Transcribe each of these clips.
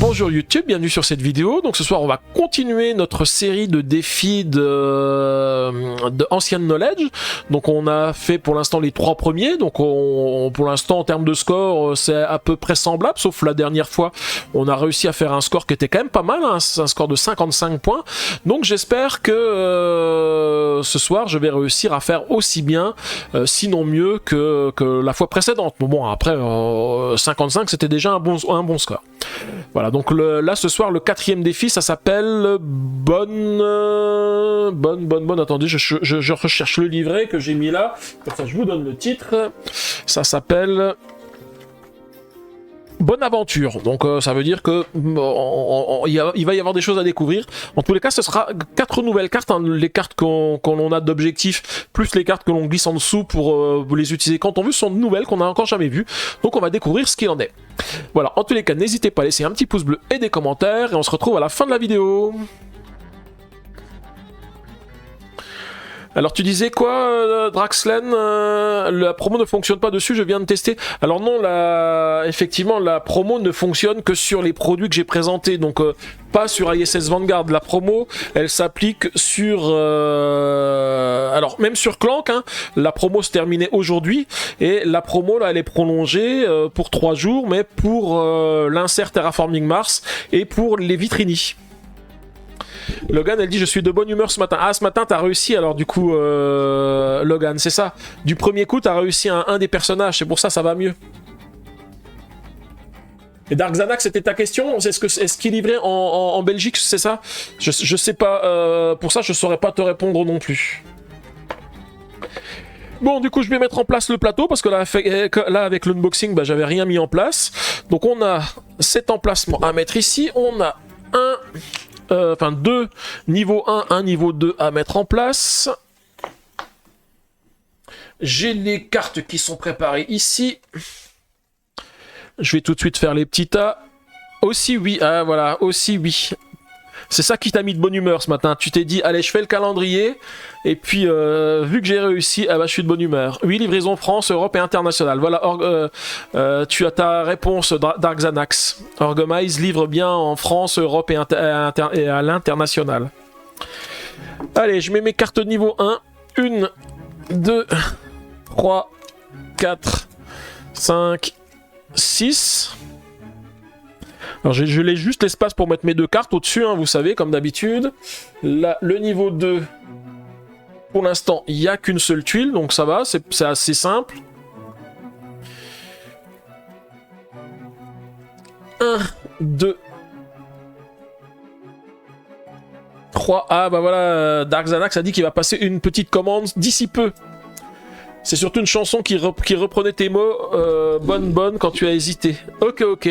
Bonjour YouTube, bienvenue sur cette vidéo. Donc ce soir on va continuer notre série de défis de Ancient Knowledge. Donc on a fait pour l'instant les 3 premiers, donc pour l'instant en termes de score c'est à peu près semblable, sauf la dernière fois on a réussi à faire un score qui était quand même pas mal, hein, un score de 55 points. Donc j'espère que ce soir je vais réussir à faire aussi bien, sinon mieux que la fois précédente. Bon après 55 c'était déjà un bon score. Voilà, donc là ce soir le 4e défi, ça s'appelle bonne, attendez, je recherche le livret que j'ai mis là, comme ça je vous donne le titre, ça s'appelle Bonne aventure, donc ça veut dire que il va y avoir des choses à découvrir. En tous les cas, ce sera 4 nouvelles cartes, hein, les cartes qu'on a d'objectifs, plus les cartes que l'on glisse en dessous pour les utiliser quand on veut, sont nouvelles qu'on n'a encore jamais vues. Donc on va découvrir ce qu'il en est. Voilà, en tous les cas, n'hésitez pas à laisser un petit pouce bleu et des commentaires, et on se retrouve à la fin de la vidéo. Alors tu disais quoi, Draxlen, la promo ne fonctionne pas dessus, je viens de tester. Alors non, effectivement la promo ne fonctionne que sur les produits que j'ai présentés, donc pas sur ISS Vanguard. La promo, elle s'applique sur... alors même sur Clank, hein, la promo se terminait aujourd'hui, et la promo là elle est prolongée pour 3 jours, mais pour l'insert Terraforming Mars et pour les Vitrini. Logan, elle dit je suis de bonne humeur ce matin. Ah, ce matin t'as réussi alors du coup, Logan, c'est ça. Du premier coup t'as réussi un des personnages, c'est pour ça va mieux. Et Dark Xanax, c'était ta question? Est-ce qu'il livrait en Belgique, c'est ça? Je sais pas, pour ça je saurais pas te répondre non plus. Bon, du coup je vais mettre en place le plateau parce que là avec l'unboxing, bah, j'avais rien mis en place. Donc on a cet emplacement à mettre ici, on a deux niveau 1, un niveau 2 à mettre en place. J'ai les cartes qui sont préparées ici. Je vais tout de suite faire les petits tas. Aussi oui, ah voilà, aussi oui. C'est ça qui t'a mis de bonne humeur ce matin. Tu t'es dit, allez, je fais le calendrier. Et puis, vu que j'ai réussi, ah bah, je suis de bonne humeur. Oui, livraison France, Europe et internationale. Voilà, tu as ta réponse, Dark Xanax. Orgomize livre bien en France, Europe et à l'international. Allez, je mets mes cartes de niveau 1. 1, 2, 3, 4, 5, 6... Alors je laisse juste l'espace pour mettre mes 2 cartes au-dessus, hein, vous savez, comme d'habitude. Là, le niveau 2, pour l'instant, il n'y a qu'une seule tuile, donc ça va, c'est assez simple. 1, 2, 3, ah bah voilà, Dark Xanax a dit qu'il va passer une petite commande d'ici peu. C'est surtout une chanson qui reprenait tes mots, bonne, quand tu as hésité. Ok.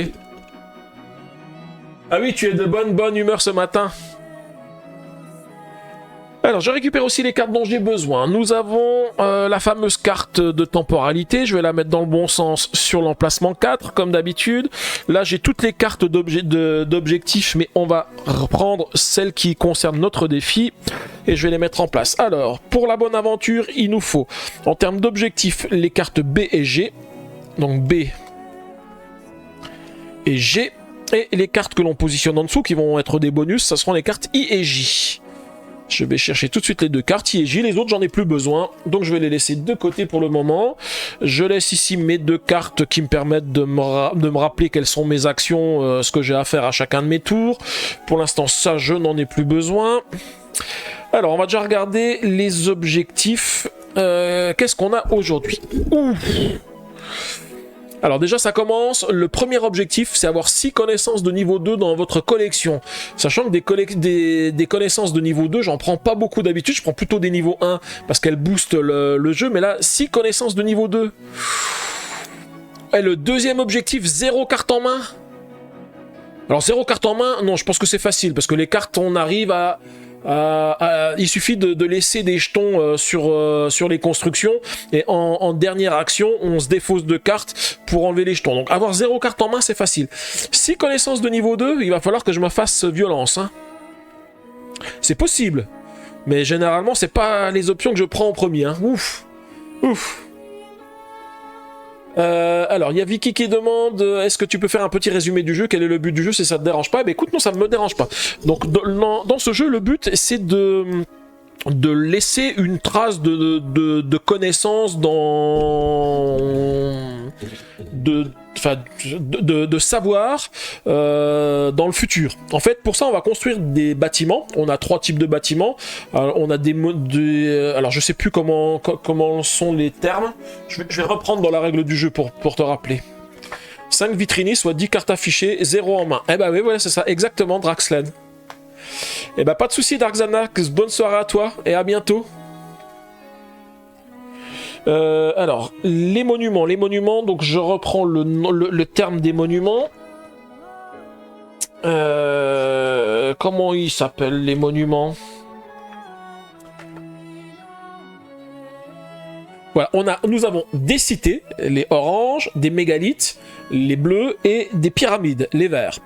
Ah oui, tu es de bonne humeur ce matin. Alors, je récupère aussi les cartes dont j'ai besoin. Nous avons la fameuse carte de temporalité. Je vais la mettre dans le bon sens sur l'emplacement 4, comme d'habitude. Là, j'ai toutes les cartes d'objectifs, mais on va reprendre celles qui concernent notre défi. Et je vais les mettre en place. Alors, pour la bonne aventure, il nous faut, en termes d'objectifs, les cartes B et G. Donc B et G. Et les cartes que l'on positionne en dessous, qui vont être des bonus, ça seront les cartes I et J. Je vais chercher tout de suite les 2 cartes I et J. Les autres, j'en ai plus besoin. Donc je vais les laisser de côté pour le moment. Je laisse ici mes 2 cartes qui me permettent de me rappeler quelles sont mes actions, ce que j'ai à faire à chacun de mes tours. Pour l'instant, ça, je n'en ai plus besoin. Alors, on va déjà regarder les objectifs. Qu'est-ce qu'on a aujourd'hui? Alors déjà ça commence, le premier objectif c'est avoir 6 connaissances de niveau 2 dans votre collection. Sachant que des connaissances de niveau 2 j'en prends pas beaucoup d'habitude, je prends plutôt des niveaux 1 parce qu'elles boostent le jeu, mais là 6 connaissances de niveau 2. Et le deuxième objectif, 0 carte en main. Alors 0 carte en main, non je pense que c'est facile parce que les cartes on arrive à... il suffit de laisser des jetons sur les constructions et en dernière action on se défausse de cartes pour enlever les jetons. Donc avoir 0 carte en main c'est facile. 6 connaissances de niveau 2, il va falloir que je me fasse violence, hein. C'est possible, mais généralement c'est pas les options que je prends en premier, hein. Ouf. Alors, il y a Vicky qui demande est-ce que tu peux faire un petit résumé du jeu? Quel est le but du jeu si ça te dérange pas? Écoute, non, ça me dérange pas. Donc, dans ce jeu, le but, c'est de laisser une trace de connaissance de savoir dans le futur. En fait, pour ça, on va construire des bâtiments. On a 3 types de bâtiments. Alors, on a alors, je sais plus comment sont les termes. Je vais reprendre dans la règle du jeu pour te rappeler. 5 vitrinis, soit 10 cartes affichées, 0 en main. Eh ben oui, voilà, c'est ça, exactement, Draxlen. Eh ben pas de soucis, Darkzanax, bonne soirée à toi et à bientôt. Alors, les monuments, donc je reprends le terme des monuments. Comment ils s'appellent les monuments? Voilà, nous avons des cités, les oranges, des mégalithes, les bleus et des pyramides, les verts.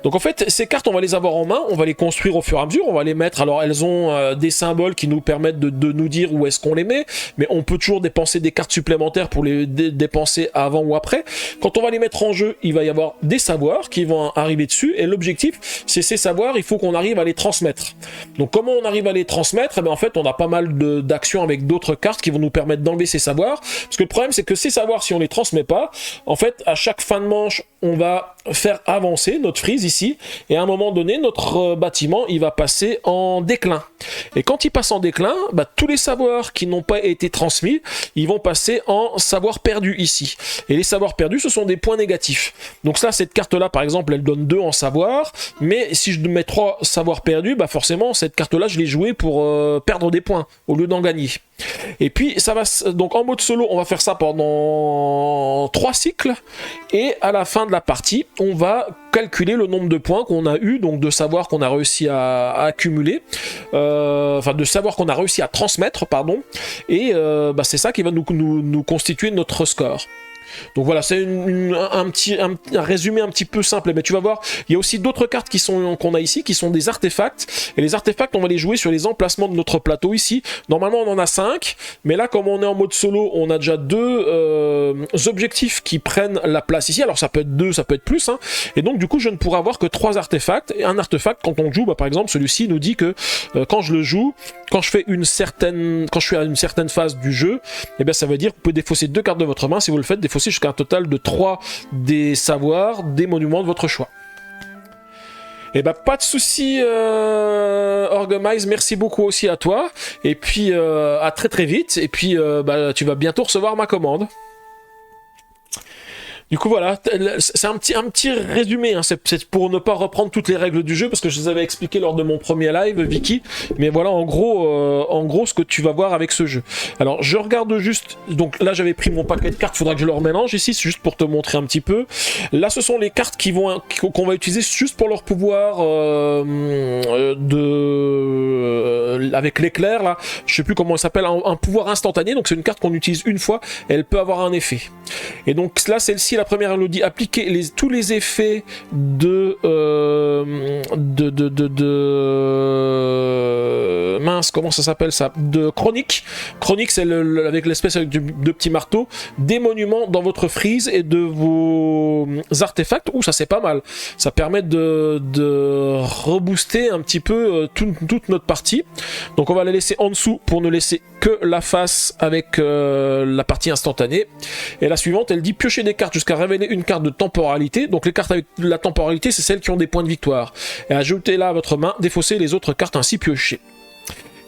Donc en fait, ces cartes, on va les avoir en main, on va les construire au fur et à mesure, on va les mettre, alors elles ont des symboles qui nous permettent de nous dire où est-ce qu'on les met, mais on peut toujours dépenser des cartes supplémentaires pour les dépenser avant ou après. Quand on va les mettre en jeu, il va y avoir des savoirs qui vont arriver dessus, et l'objectif, c'est ces savoirs, il faut qu'on arrive à les transmettre. Donc comment on arrive à les transmettre? Eh bien, en fait, on a pas mal d'actions avec d'autres cartes qui vont nous permettre d'enlever ces savoirs, parce que le problème, c'est que ces savoirs, si on les transmet pas, en fait, à chaque fin de manche, on va faire avancer notre frise ici, et à un moment donné, notre bâtiment, il va passer en déclin. Et quand il passe en déclin, bah, tous les savoirs qui n'ont pas été transmis, ils vont passer en savoirs perdus ici. Et les savoirs perdus, ce sont des points négatifs. Donc là, cette carte-là, par exemple, elle donne 2 en savoir, mais si je mets 3 savoirs perdus, bah forcément, cette carte-là, je l'ai jouée pour perdre des points, au lieu d'en gagner. Et puis, ça va, donc en mode solo, on va faire ça pendant 3 cycles, et à la fin de la partie, on va calculer le nombre de points qu'on a eu, donc de savoir qu'on a réussi à accumuler, enfin de savoir qu'on a réussi à transmettre, pardon, et bah, c'est ça qui va nous constituer notre score. Donc voilà, c'est un résumé un petit peu simple, mais tu vas voir, il y a aussi d'autres cartes qu'on a ici, qui sont des artefacts, et les artefacts, on va les jouer sur les emplacements de notre plateau ici. Normalement, on en a 5, mais là, comme on est en mode solo, on a déjà 2 objectifs qui prennent la place ici. Alors ça peut être 2, ça peut être plus, hein. Et donc du coup, je ne pourrai avoir que 3 artefacts, et un artefact, quand on joue, bah, par exemple, celui-ci nous dit que quand je le joue, quand je suis à une certaine phase du jeu, eh bien ça veut dire que vous pouvez défausser 2 cartes de votre main. Si vous le faites, défausser jusqu'à un total de 3 des savoirs, des monuments de votre choix. Et bah pas de soucis, Orgamize, merci beaucoup aussi à toi, et puis à très très vite, et puis bah, tu vas bientôt recevoir ma commande. Du coup voilà, c'est un petit résumé, hein. C'est pour ne pas reprendre toutes les règles du jeu, parce que je les avais expliquées lors de mon premier live, Vicky, mais voilà en gros ce que tu vas voir avec ce jeu. Alors je regarde juste, donc là j'avais pris mon paquet de cartes, il faudra que je le remélange ici, c'est juste pour te montrer un petit peu. Là ce sont les cartes qu'on va utiliser juste pour leur pouvoir avec l'éclair là, je sais plus comment ça s'appelle, un pouvoir instantané, donc c'est une carte qu'on utilise une fois, et elle peut avoir un effet. Et donc là celle-ci, la première, elle nous dit appliquer tous les effets mince, comment ça s'appelle ça, de chronique. Chronique, c'est avec l'espèce de petit marteau, des monuments dans votre frise et de vos artefacts. Ouh, ça c'est pas mal. Ça permet de rebooster un petit peu toute notre partie. Donc on va la laisser en dessous pour ne laisser que la face avec la partie instantanée. Et la suivante, elle dit piocher des cartes jusqu'à révéler une carte de temporalité. Donc les cartes avec la temporalité, c'est celles qui ont des points de victoire. Et ajoutez-la à votre main, défaussez les autres cartes ainsi piochées.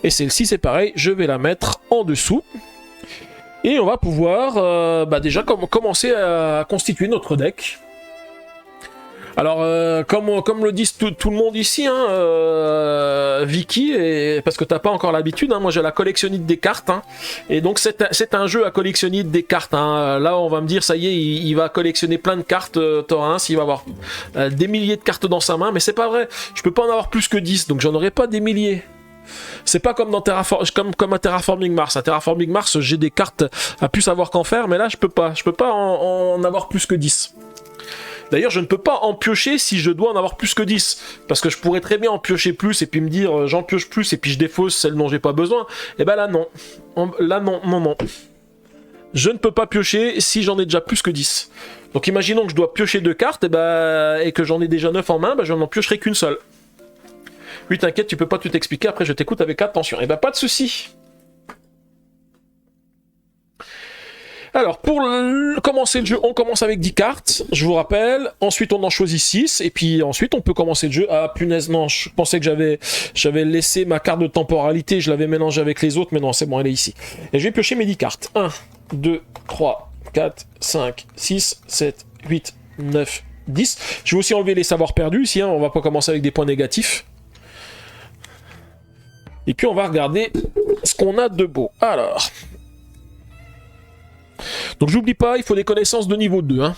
Et celle-ci, c'est pareil, je vais la mettre en dessous. Et on va pouvoir déjà commencer à constituer notre deck. Alors, comme le dit tout le monde ici, hein, Vicky, parce que t'as pas encore l'habitude, hein, moi j'ai la collectionnite des cartes, hein, et donc c'est un jeu à collectionnite des cartes. Hein. Là, on va me dire, ça y est, il va collectionner plein de cartes, Torrens, il va avoir des milliers de cartes dans sa main, mais c'est pas vrai, je peux pas en avoir plus que 10, donc j'en aurai pas des milliers. C'est pas comme dans comme à Terraforming Mars. À Terraforming Mars, j'ai des cartes à plus savoir qu'en faire, mais là, je peux pas en avoir plus que 10. D'ailleurs, je ne peux pas en piocher si je dois en avoir plus que 10. Parce que je pourrais très bien en piocher plus et puis me dire j'en pioche plus et puis je défausse celle dont j'ai pas besoin. Et ben là, non. Là, non. je ne peux pas piocher si j'en ai déjà plus que 10. Donc imaginons que je dois piocher 2 cartes et que j'en ai déjà 9 en main, je n'en piocherai qu'une seule. Oui, t'inquiète, tu peux pas tout expliquer, après je t'écoute avec attention. Pas de souci. Alors, pour commencer le jeu, on commence avec 10 cartes, je vous rappelle. Ensuite, on en choisit 6. Et puis ensuite, on peut commencer le jeu. Ah, punaise, non, je pensais que j'avais laissé ma carte de temporalité. Je l'avais mélangée avec les autres, mais non, c'est bon, elle est ici. Et je vais piocher mes 10 cartes. 1, 2, 3, 4, 5, 6, 7, 8, 9, 10. Je vais aussi enlever les savoirs perdus ici. On va pas commencer avec des points négatifs. Et puis, on va regarder ce qu'on a de beau. Alors... Donc j'oublie pas, il faut des connaissances de niveau 2. Hein.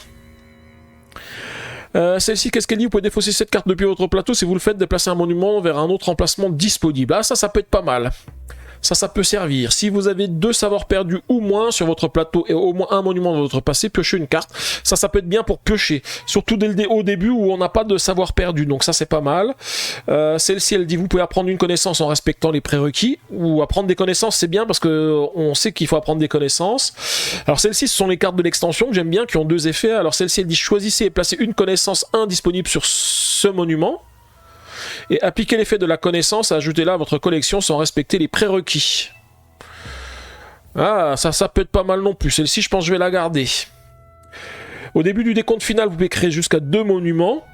Celle-ci, qu'est-ce qu'elle dit? Vous pouvez défausser cette carte depuis votre plateau. Si vous le faites, déplacer un monument vers un autre emplacement disponible. Ah, ça peut être pas mal. Ça peut servir. Si vous avez 2 savoirs perdus ou moins sur votre plateau et au moins un monument dans votre passé, piochez une carte. Ça peut être bien pour piocher. Surtout au début où on n'a pas de savoir perdu. Donc ça, c'est pas mal. Celle-ci, elle dit vous pouvez apprendre une connaissance en respectant les prérequis. Ou apprendre des connaissances, c'est bien parce qu'on sait qu'il faut apprendre des connaissances. Alors celles-ci, ce sont les cartes de l'extension que j'aime bien, qui ont 2 effets. Alors celle-ci, elle dit choisissez et placez une connaissance indisponible sur ce monument. Et appliquez l'effet de la connaissance, ajoutez-la à votre collection sans respecter les prérequis. Ah, ça peut être pas mal non plus. Celle-ci, je pense que je vais la garder. Au début du décompte final, vous pouvez créer jusqu'à 2 monuments.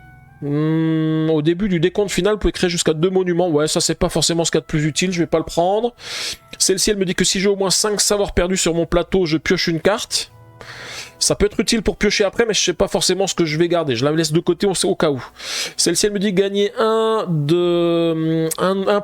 Au début du décompte final, vous pouvez créer jusqu'à 2 monuments. Ouais, ça, c'est pas forcément ce qu'il y a de plus utile. Je vais pas le prendre. Celle-ci, elle me dit que si j'ai au moins 5 savoirs perdus sur mon plateau, je pioche une carte. Ça peut être utile pour piocher après, mais je sais pas forcément ce que je vais garder. Je la laisse de côté au cas où. Celle-ci, elle me dit gagner un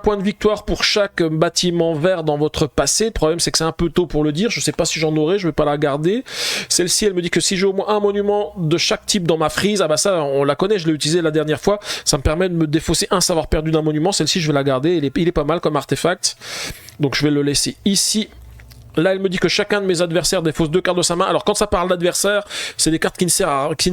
point de victoire pour chaque bâtiment vert dans votre passé. Le problème, c'est que c'est un peu tôt pour le dire. Je sais pas si j'en aurai, je vais pas la garder. Celle-ci, elle me dit que si j'ai au moins un monument de chaque type dans ma frise, ah bah ça, on la connaît, je l'ai utilisé la dernière fois. Ça me permet de me défausser un savoir perdu d'un monument. Celle-ci, je vais la garder. Il est pas mal comme artefact. Donc, je vais le laisser ici. Là, elle me dit que chacun de mes adversaires défausse 2 cartes de sa main. Alors, quand ça parle d'adversaire, c'est des cartes qui ne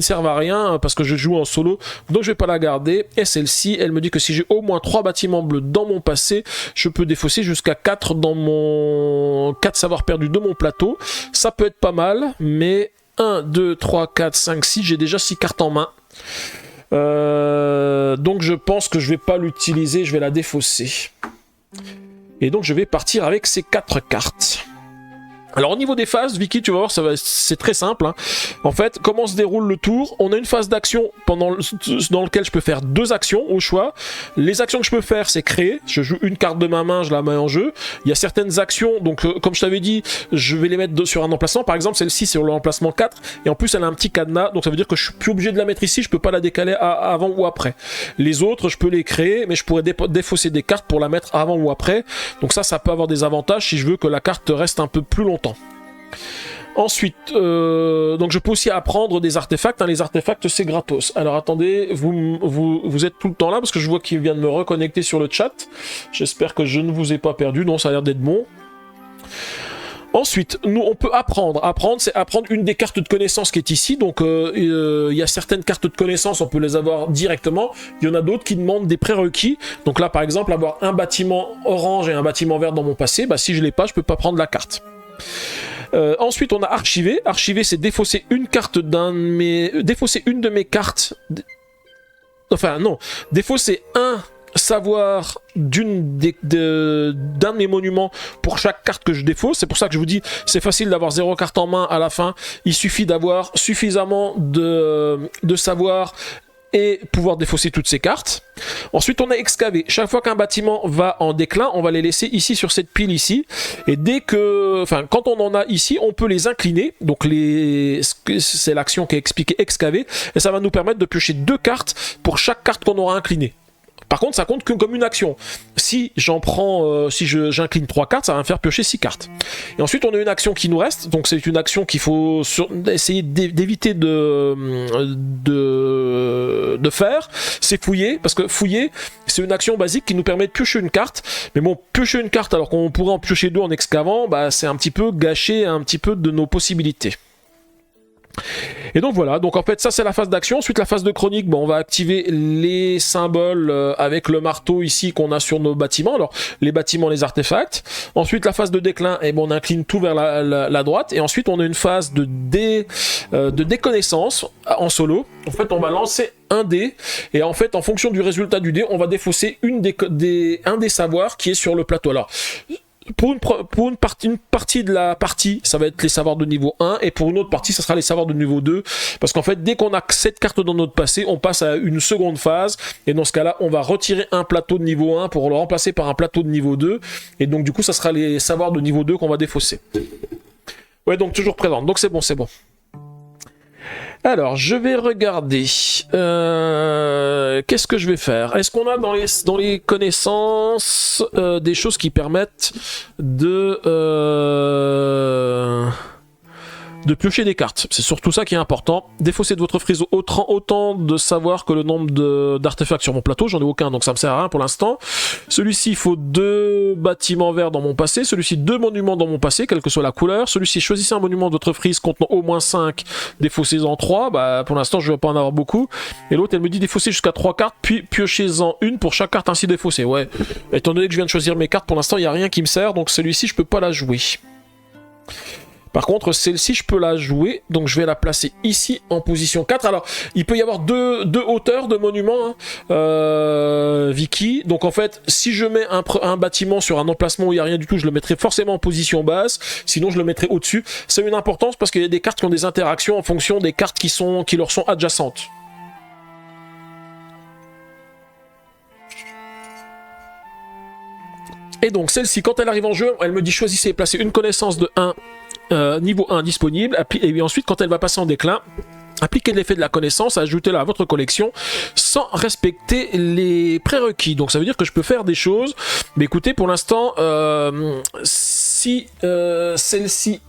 servent à rien parce que je joue en solo. Donc, je vais pas la garder. Et celle-ci, elle me dit que si j'ai au moins 3 bâtiments bleus dans mon passé, je peux défausser jusqu'à 4 dans mon 4 savoirs perdus de mon plateau. Ça peut être pas mal, mais 1, 2, 3, 4, 5, 6, j'ai déjà 6 cartes en main. Donc, je pense que je vais pas l'utiliser, je vais la défausser. Et donc, je vais partir avec ces 4 cartes. Alors au niveau des phases, Vicky, tu vas voir, c'est très simple. Hein. En fait, comment se déroule le tour? On a une phase d'action dans laquelle je peux faire 2 actions au choix. Les actions que je peux faire, c'est créer. Je joue une carte de ma main, je la mets en jeu. Il y a certaines actions, donc comme je t'avais dit, je vais les mettre sur un emplacement. Par exemple, celle-ci sur l'emplacement 4. Et en plus, elle a un petit cadenas, donc ça veut dire que je suis plus obligé de la mettre ici. Je peux pas la décaler avant ou après. Les autres, je peux les créer, mais je pourrais défausser des cartes pour la mettre avant ou après. Donc ça peut avoir des avantages si je veux que la carte reste un peu plus longtemps. Ensuite, donc je peux aussi apprendre des artefacts. Hein, les artefacts, c'est gratos. Alors attendez, vous êtes tout le temps là parce que je vois qu'il vient de me reconnecter sur le chat. J'espère que je ne vous ai pas perdu. Non, ça a l'air d'être bon. Ensuite, nous, on peut apprendre. Apprendre, c'est apprendre une des cartes de connaissance qui est ici. Donc, il y a certaines cartes de connaissance, on peut les avoir directement. Il y en a d'autres qui demandent des prérequis. Donc là, par exemple, avoir un bâtiment orange et un bâtiment vert dans mon passé, bah, si je l'ai pas, je peux pas prendre la carte. Ensuite, on a archivé. Archiver, c'est défausser une carte défausser une de mes cartes. Enfin, non. Défausser un savoir d'un de mes monuments pour chaque carte que je défausse. C'est pour ça que je vous dis, c'est facile d'avoir 0 carte en main à la fin. Il suffit d'avoir suffisamment de savoir et pouvoir défausser toutes ces cartes. Ensuite, on a excavé. Chaque fois qu'un bâtiment va en déclin, on va les laisser ici sur cette pile ici. Et quand on en a ici, on peut les incliner. Donc c'est l'action qui est expliquée, excaver. Et ça va nous permettre de piocher 2 cartes pour chaque carte qu'on aura inclinée. Par contre, ça compte que comme une action. Si j'incline 3 cartes, ça va me faire piocher 6 cartes. Et ensuite, on a une action qui nous reste. Donc, c'est une action qu'il faut essayer d'éviter de faire. C'est fouiller. Parce que fouiller, c'est une action basique qui nous permet de piocher une carte. Mais bon, piocher une carte alors qu'on pourrait en piocher 2 en excavant, bah, c'est un petit peu gâcher un petit peu de nos possibilités. Et donc voilà, donc en fait ça c'est la phase d'action. Ensuite la phase de chronique, bon, on va activer les symboles avec le marteau ici qu'on a sur nos bâtiments. Alors les bâtiments, les artefacts. Ensuite la phase de déclin, et bon, on incline tout vers la droite. Et ensuite on a une phase de déconnaissance en solo. En fait on va lancer un dé et en fait en fonction du résultat du dé on va défausser un des savoirs qui est sur le plateau. Alors pour une partie de la partie, ça va être les savoirs de niveau 1, et pour une autre partie, ça sera les savoirs de niveau 2, parce qu'en fait, dès qu'on a cette carte dans notre passé, on passe à une seconde phase, et dans ce cas-là, on va retirer un plateau de niveau 1 pour le remplacer par un plateau de niveau 2, et donc du coup, ça sera les savoirs de niveau 2 qu'on va défausser. Ouais, donc toujours présente, donc c'est bon, c'est bon. Alors, je vais regarder. Qu'est-ce que je vais faire? Est-ce qu'on a dans les connaissances des choses qui permettent de piocher des cartes? C'est surtout ça qui est important. Défausser de votre frise autant de savoir que le nombre d'artefacts sur mon plateau. J'en ai aucun, donc ça me sert à rien pour l'instant. Celui-ci, il faut 2 bâtiments verts dans mon passé. Celui-ci, 2 monuments dans mon passé, quelle que soit la couleur. Celui-ci, choisissez un monument de votre frise contenant au moins 5. Défaussez-en 3. Bah, pour l'instant, je ne vais pas en avoir beaucoup. Et l'autre, elle me dit défausser jusqu'à 3 cartes, puis piochez-en une pour chaque carte ainsi défaussée. Ouais. Étant donné que je viens de choisir mes cartes, pour l'instant, il n'y a rien qui me sert. Donc celui-ci, je peux pas la jouer. Par contre, celle-ci, je peux la jouer, donc je vais la placer ici en position 4. Alors, il peut y avoir deux hauteurs de monuments, hein, Vicky. Donc en fait, si je mets un bâtiment sur un emplacement où il n'y a rien du tout, je le mettrai forcément en position basse. Sinon, je le mettrai au-dessus. C'est une importance parce qu'il y a des cartes qui ont des interactions en fonction des cartes qui leur sont adjacentes. Et donc celle-ci, quand elle arrive en jeu, elle me dit choisissez et placez une connaissance de 1 niveau 1 disponible, et ensuite quand elle va passer en déclin, appliquez l'effet de la connaissance, ajoutez-la à votre collection sans respecter les prérequis. Donc ça veut dire que je peux faire des choses, mais écoutez, pour l'instant, si celle-ci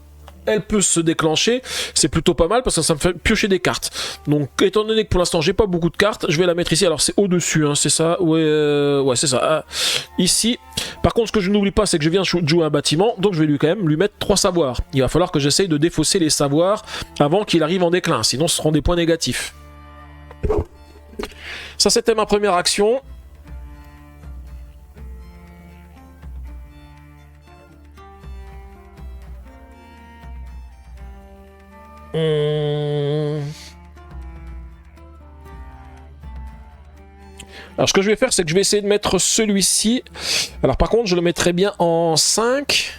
elle peut se déclencher, c'est plutôt pas mal parce que ça me fait piocher des cartes. Donc étant donné que pour l'instant j'ai pas beaucoup de cartes, je vais la mettre ici. Alors c'est au-dessus, hein, c'est ça. Ouais, c'est ça. Ici. Par contre, ce que je n'oublie pas, c'est que je viens de jouer un bâtiment, donc je vais quand même lui mettre 3 savoirs. Il va falloir que j'essaye de défausser les savoirs avant qu'il arrive en déclin, sinon ce seront des points négatifs. Ça, c'était ma première action. Alors ce que je vais faire, c'est que je vais essayer de mettre celui-ci. Alors par contre, je le mettrai bien en 5.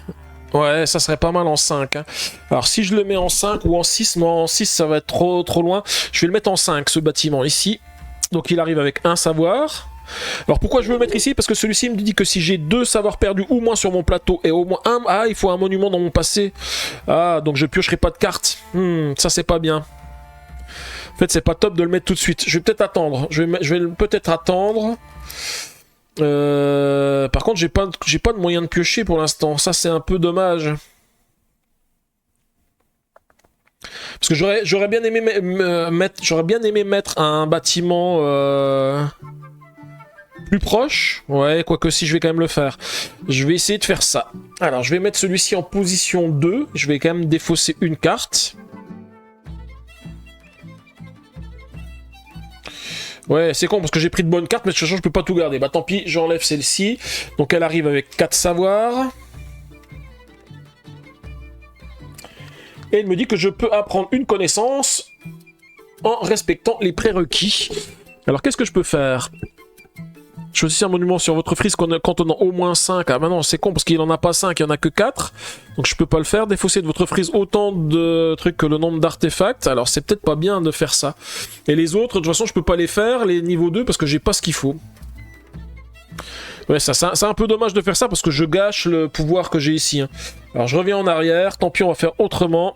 Ouais, ça serait pas mal en 5. Hein. Alors si je le mets en 5 ou en 6, non, en 6 ça va être trop loin. Je vais le mettre en 5, ce bâtiment ici. Donc il arrive avec un savoir. Alors pourquoi je veux le mettre ici? Parce que celui-ci me dit que si j'ai 2 savoirs perdus ou moins sur mon plateau et au moins un... Ah, il faut un monument dans mon passé. Ah, donc je piocherai pas de cartes. Ça c'est pas bien. En fait, c'est pas top de le mettre tout de suite. Je vais peut-être attendre. Je vais peut-être attendre. Par contre, j'ai pas de moyen de piocher pour l'instant. Ça, c'est un peu dommage. Parce que j'aurais bien aimé mettre un bâtiment plus proche. Ouais, quoique si, je vais quand même le faire. Je vais essayer de faire ça. Alors, je vais mettre celui-ci en position 2. Je vais quand même défausser une carte. Ouais, c'est con parce que j'ai pris de bonnes cartes, mais de toute façon, je peux pas tout garder. Bah tant pis, j'enlève celle-ci. Donc elle arrive avec 4 savoirs. Et il me dit que je peux apprendre une connaissance en respectant les prérequis. Alors qu'est-ce que je peux faire? Choisissez un monument sur votre frise contenant au moins 5. Ah bah non, c'est con parce qu'il en a pas 5, il y en a que 4. Donc je peux pas le faire. Défausser de votre frise autant de trucs que le nombre d'artefacts. Alors c'est peut-être pas bien de faire ça. Et les autres, de toute façon, je peux pas les faire, les niveaux 2, parce que j'ai pas ce qu'il faut. Ouais, c'est un peu dommage de faire ça parce que je gâche le pouvoir que j'ai ici. Hein. Alors je reviens en arrière. Tant pis, on va faire autrement.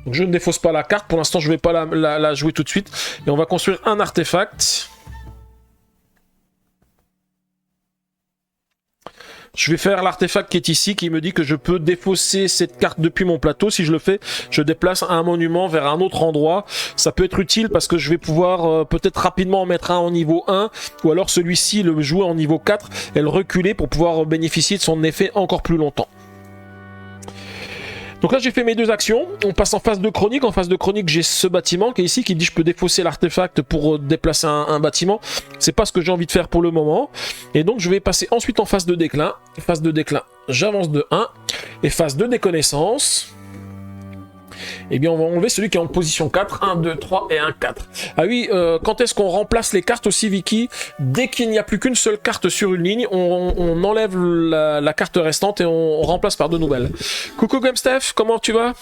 Donc je ne défausse pas la carte, pour l'instant je ne vais pas la jouer tout de suite. Et on va construire un artefact. Je vais faire l'artefact qui est ici, qui me dit que je peux défausser cette carte depuis mon plateau. Si je le fais, je déplace un monument vers un autre endroit. Ça peut être utile parce que je vais pouvoir peut-être rapidement en mettre un en niveau 1. Ou alors celui-ci le jouer en niveau 4 et le reculer pour pouvoir bénéficier de son effet encore plus longtemps. Donc là j'ai fait mes deux actions, on passe en phase de chronique. En phase de chronique j'ai ce bâtiment qui est ici, qui dit je peux défausser l'artefact pour déplacer un bâtiment. C'est pas ce que j'ai envie de faire pour le moment. Et donc je vais passer ensuite en phase de déclin. Phase de déclin, j'avance de 1. Et phase de déconnaissance, eh bien on va enlever celui qui est en position 4. 1, 2, 3 et 1, 4. Ah oui, quand est-ce qu'on remplace les cartes aussi, Vicky? Dès qu'il n'y a plus qu'une seule carte sur une ligne, on enlève la carte restante et on remplace par de nouvelles. Coucou GameSteph, comment tu vas?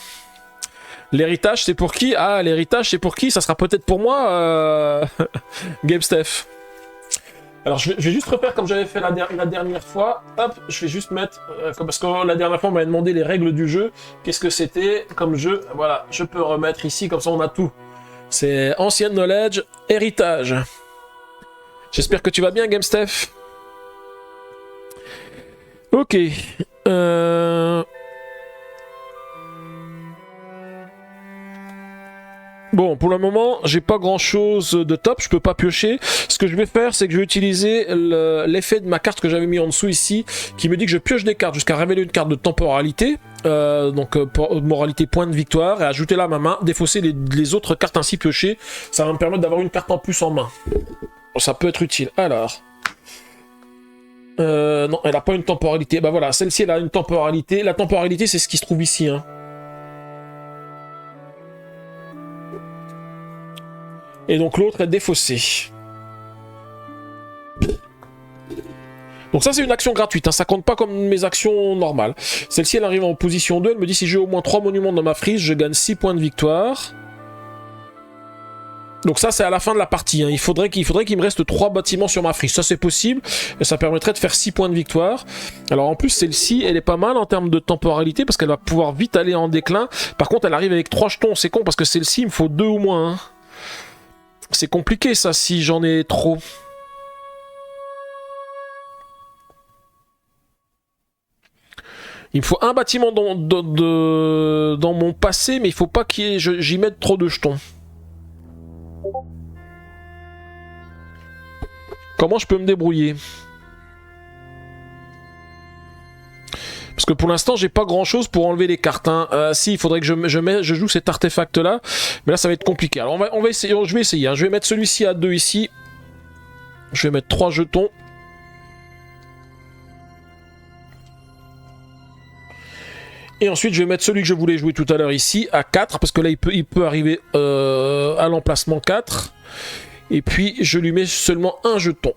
L'héritage c'est pour qui? Ah, l'héritage c'est pour qui? Ça sera peut-être pour moi, GameSteph. Alors je vais juste refaire comme j'avais fait la dernière fois. Hop, je vais juste mettre, parce que la dernière fois on m'avait demandé les règles du jeu. Qu'est-ce que c'était comme jeu? Voilà, je peux remettre ici, comme ça on a tout. C'est ancienne knowledge, héritage. J'espère que tu vas bien, GameSteph. Ok. Bon, pour le moment, j'ai pas grand chose de top, je peux pas piocher. Ce que je vais faire, c'est que je vais utiliser l'effet de ma carte que j'avais mis en dessous ici, qui me dit que je pioche des cartes jusqu'à révéler une carte de temporalité, moralité point de victoire, et ajouter là à ma main, défausser les autres cartes ainsi piochées. Ça va me permettre d'avoir une carte en plus en main. Bon, ça peut être utile. Alors... non, elle a pas une temporalité. Bah voilà, celle-ci, elle a une temporalité. La temporalité, c'est ce qui se trouve ici, hein. Et donc l'autre est défaussé. Donc ça c'est une action gratuite, hein, ça compte pas comme mes actions normales. Celle-ci elle arrive en position 2, elle me dit si j'ai au moins 3 monuments dans ma frise, je gagne 6 points de victoire. Donc ça c'est à la fin de la partie, hein. Il faudrait qu'il me reste 3 bâtiments sur ma frise, ça c'est possible, et ça permettrait de faire 6 points de victoire. Alors en plus celle-ci elle est pas mal en termes de temporalité, parce qu'elle va pouvoir vite aller en déclin. Par contre elle arrive avec 3 jetons, c'est con parce que celle-ci il me faut 2 ou moins, hein. C'est compliqué ça si j'en ai trop. Il me faut un bâtiment dans mon passé, mais il faut pas j'y mette trop de jetons. Comment je peux me débrouiller? Parce que pour l'instant, j'ai pas grand chose pour enlever les cartes, hein. Si, il faudrait que je joue cet artefact là. Mais là, ça va être compliqué. Alors, on va essayer, je vais essayer, hein. Je vais mettre celui-ci à 2 ici. Je vais mettre 3 jetons. Et ensuite, je vais mettre celui que je voulais jouer tout à l'heure ici à 4. Parce que là, il peut arriver à l'emplacement 4. Et puis, je lui mets seulement un jeton.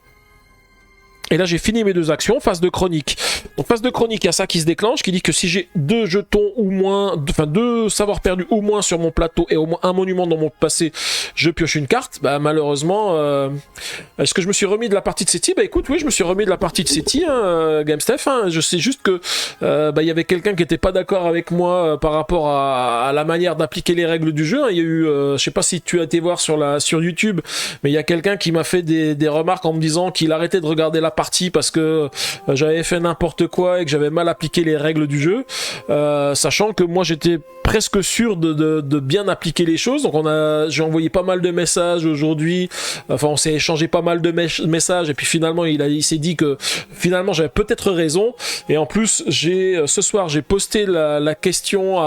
Et là j'ai fini mes deux actions, phase de chronique. Donc phase de chronique, il y a ça qui se déclenche, qui dit que si j'ai 2 jetons ou moins, enfin 2 savoirs perdus ou moins sur mon plateau et au moins un monument dans mon passé, je pioche une carte. Bah malheureusement, est-ce que je me suis remis de la partie de SETI? Bah écoute, oui, je me suis remis de la partie de SETI, hein, GameSteph, hein. Je sais juste que il y avait quelqu'un qui était pas d'accord avec moi par rapport à la manière d'appliquer les règles du jeu, hein. Il y a eu, je sais pas si tu as été voir sur YouTube, mais il y a quelqu'un qui m'a fait des remarques en me disant qu'il arrêtait de regarder la partie parce que j'avais fait n'importe quoi et que j'avais mal appliqué les règles du jeu, sachant que moi j'étais presque sûr de bien appliquer les choses. Donc j'ai envoyé pas mal de messages aujourd'hui, enfin on s'est échangé pas mal de messages et puis finalement il s'est dit que finalement j'avais peut-être raison. Et en plus ce soir j'ai posté la question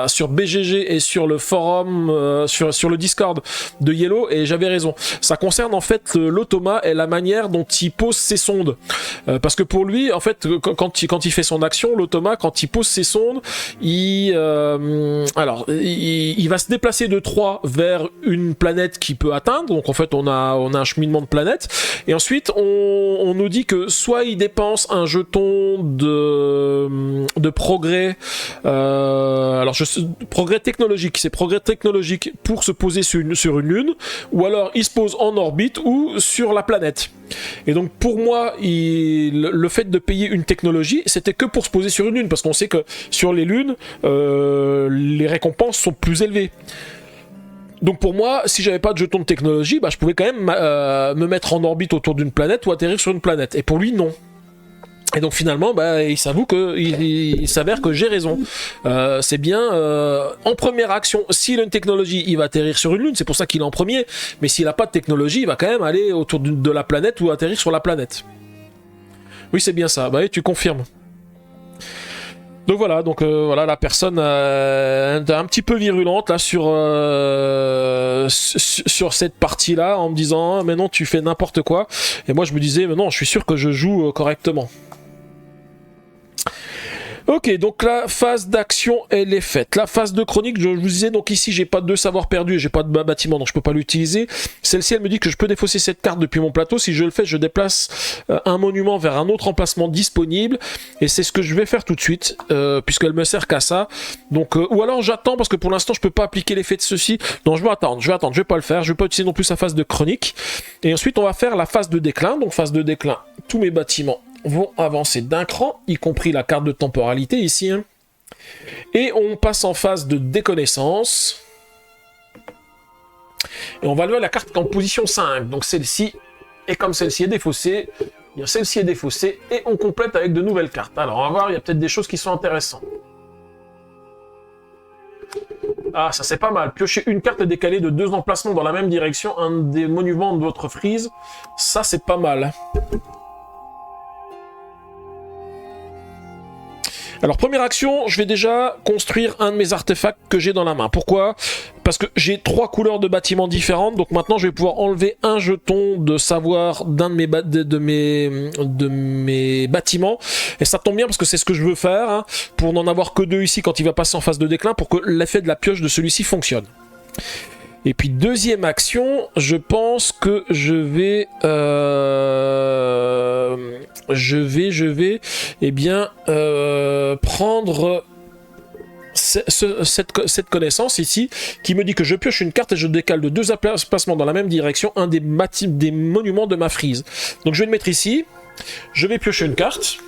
sur BGG et sur le forum, sur le Discord de Yellow, et j'avais raison. Ça concerne en fait l'automa et la manière dont il pose ses sondes, parce que pour lui en fait quand il fait son action, l'automa, quand il pose ses sondes, il va se déplacer de 3 vers une planète qu'il peut atteindre. Donc en fait on a un cheminement de planètes, et ensuite on nous dit que soit il dépense un jeton de progrès, progrès technologique, c'est progrès technologique pour se poser sur une lune, ou alors il se pose en orbite ou sur la planète. Et donc pour moi le fait de payer une technologie, c'était que pour se poser sur une lune, parce qu'on sait que sur les lunes les récompenses sont plus élevées. Donc pour moi, si j'avais pas de jeton de technologie, bah je pouvais quand même me mettre en orbite autour d'une planète ou atterrir sur une planète. Et pour lui, non. Et donc finalement, bah, il s'avoue il s'avère que j'ai raison. C'est bien, en première action, s'il a une technologie, il va atterrir sur une lune, c'est pour ça qu'il est en premier. Mais s'il a pas de technologie, il va quand même aller autour de la planète ou atterrir sur la planète. Oui, c'est bien ça. Bah oui, tu confirmes. Donc voilà, voilà, la personne un petit peu virulente là sur cette partie-là, en me disant ah, mais non, tu fais n'importe quoi. Et moi je me disais mais non, je suis sûr que je joue correctement. Ok, donc la phase d'action, elle est faite. La phase de chronique, je vous disais, donc ici, j'ai pas de savoir perdu et j'ai pas de bâtiment, donc je peux pas l'utiliser. Celle-ci, elle me dit que je peux défausser cette carte depuis mon plateau. Si je le fais, je déplace un monument vers un autre emplacement disponible. Et c'est ce que je vais faire tout de suite, puisqu'elle me sert qu'à ça. Donc, ou alors j'attends, parce que pour l'instant, je peux pas appliquer l'effet de ceci. Donc je vais attendre, je vais pas le faire. Je vais pas utiliser non plus sa phase de chronique. Et ensuite, on va faire la phase de déclin. Donc phase de déclin, tous mes bâtiments vont avancer d'un cran, y compris la carte de temporalité ici. Hein. Et on passe en phase de déconnaissance. Et on va lever la carte en position 5. Donc celle-ci, et comme celle-ci est défaussée, bien celle-ci est défaussée, et on complète avec de nouvelles cartes. Alors on va voir, il y a peut-être des choses qui sont intéressantes. Ah, ça c'est pas mal. Piocher une carte et décaler de 2 emplacements dans la même direction un des monuments de votre frise. Ça c'est pas mal. Alors première action, je vais déjà construire un de mes artefacts que j'ai dans la main. Pourquoi? Parce que j'ai 3 couleurs de bâtiments différentes, donc maintenant je vais pouvoir enlever un jeton de savoir d'un de mes bâtiments. Et ça tombe bien parce que c'est ce que je veux faire, hein, pour n'en avoir que 2 ici quand il va passer en phase de déclin, pour que l'effet de la pioche de celui-ci fonctionne. Et puis deuxième action, je pense que je vais eh bien prendre cette connaissance ici qui me dit que je pioche une carte et je décale de 2 emplacements dans la même direction un des monuments de ma frise. Donc je vais le mettre ici, je vais piocher une carte.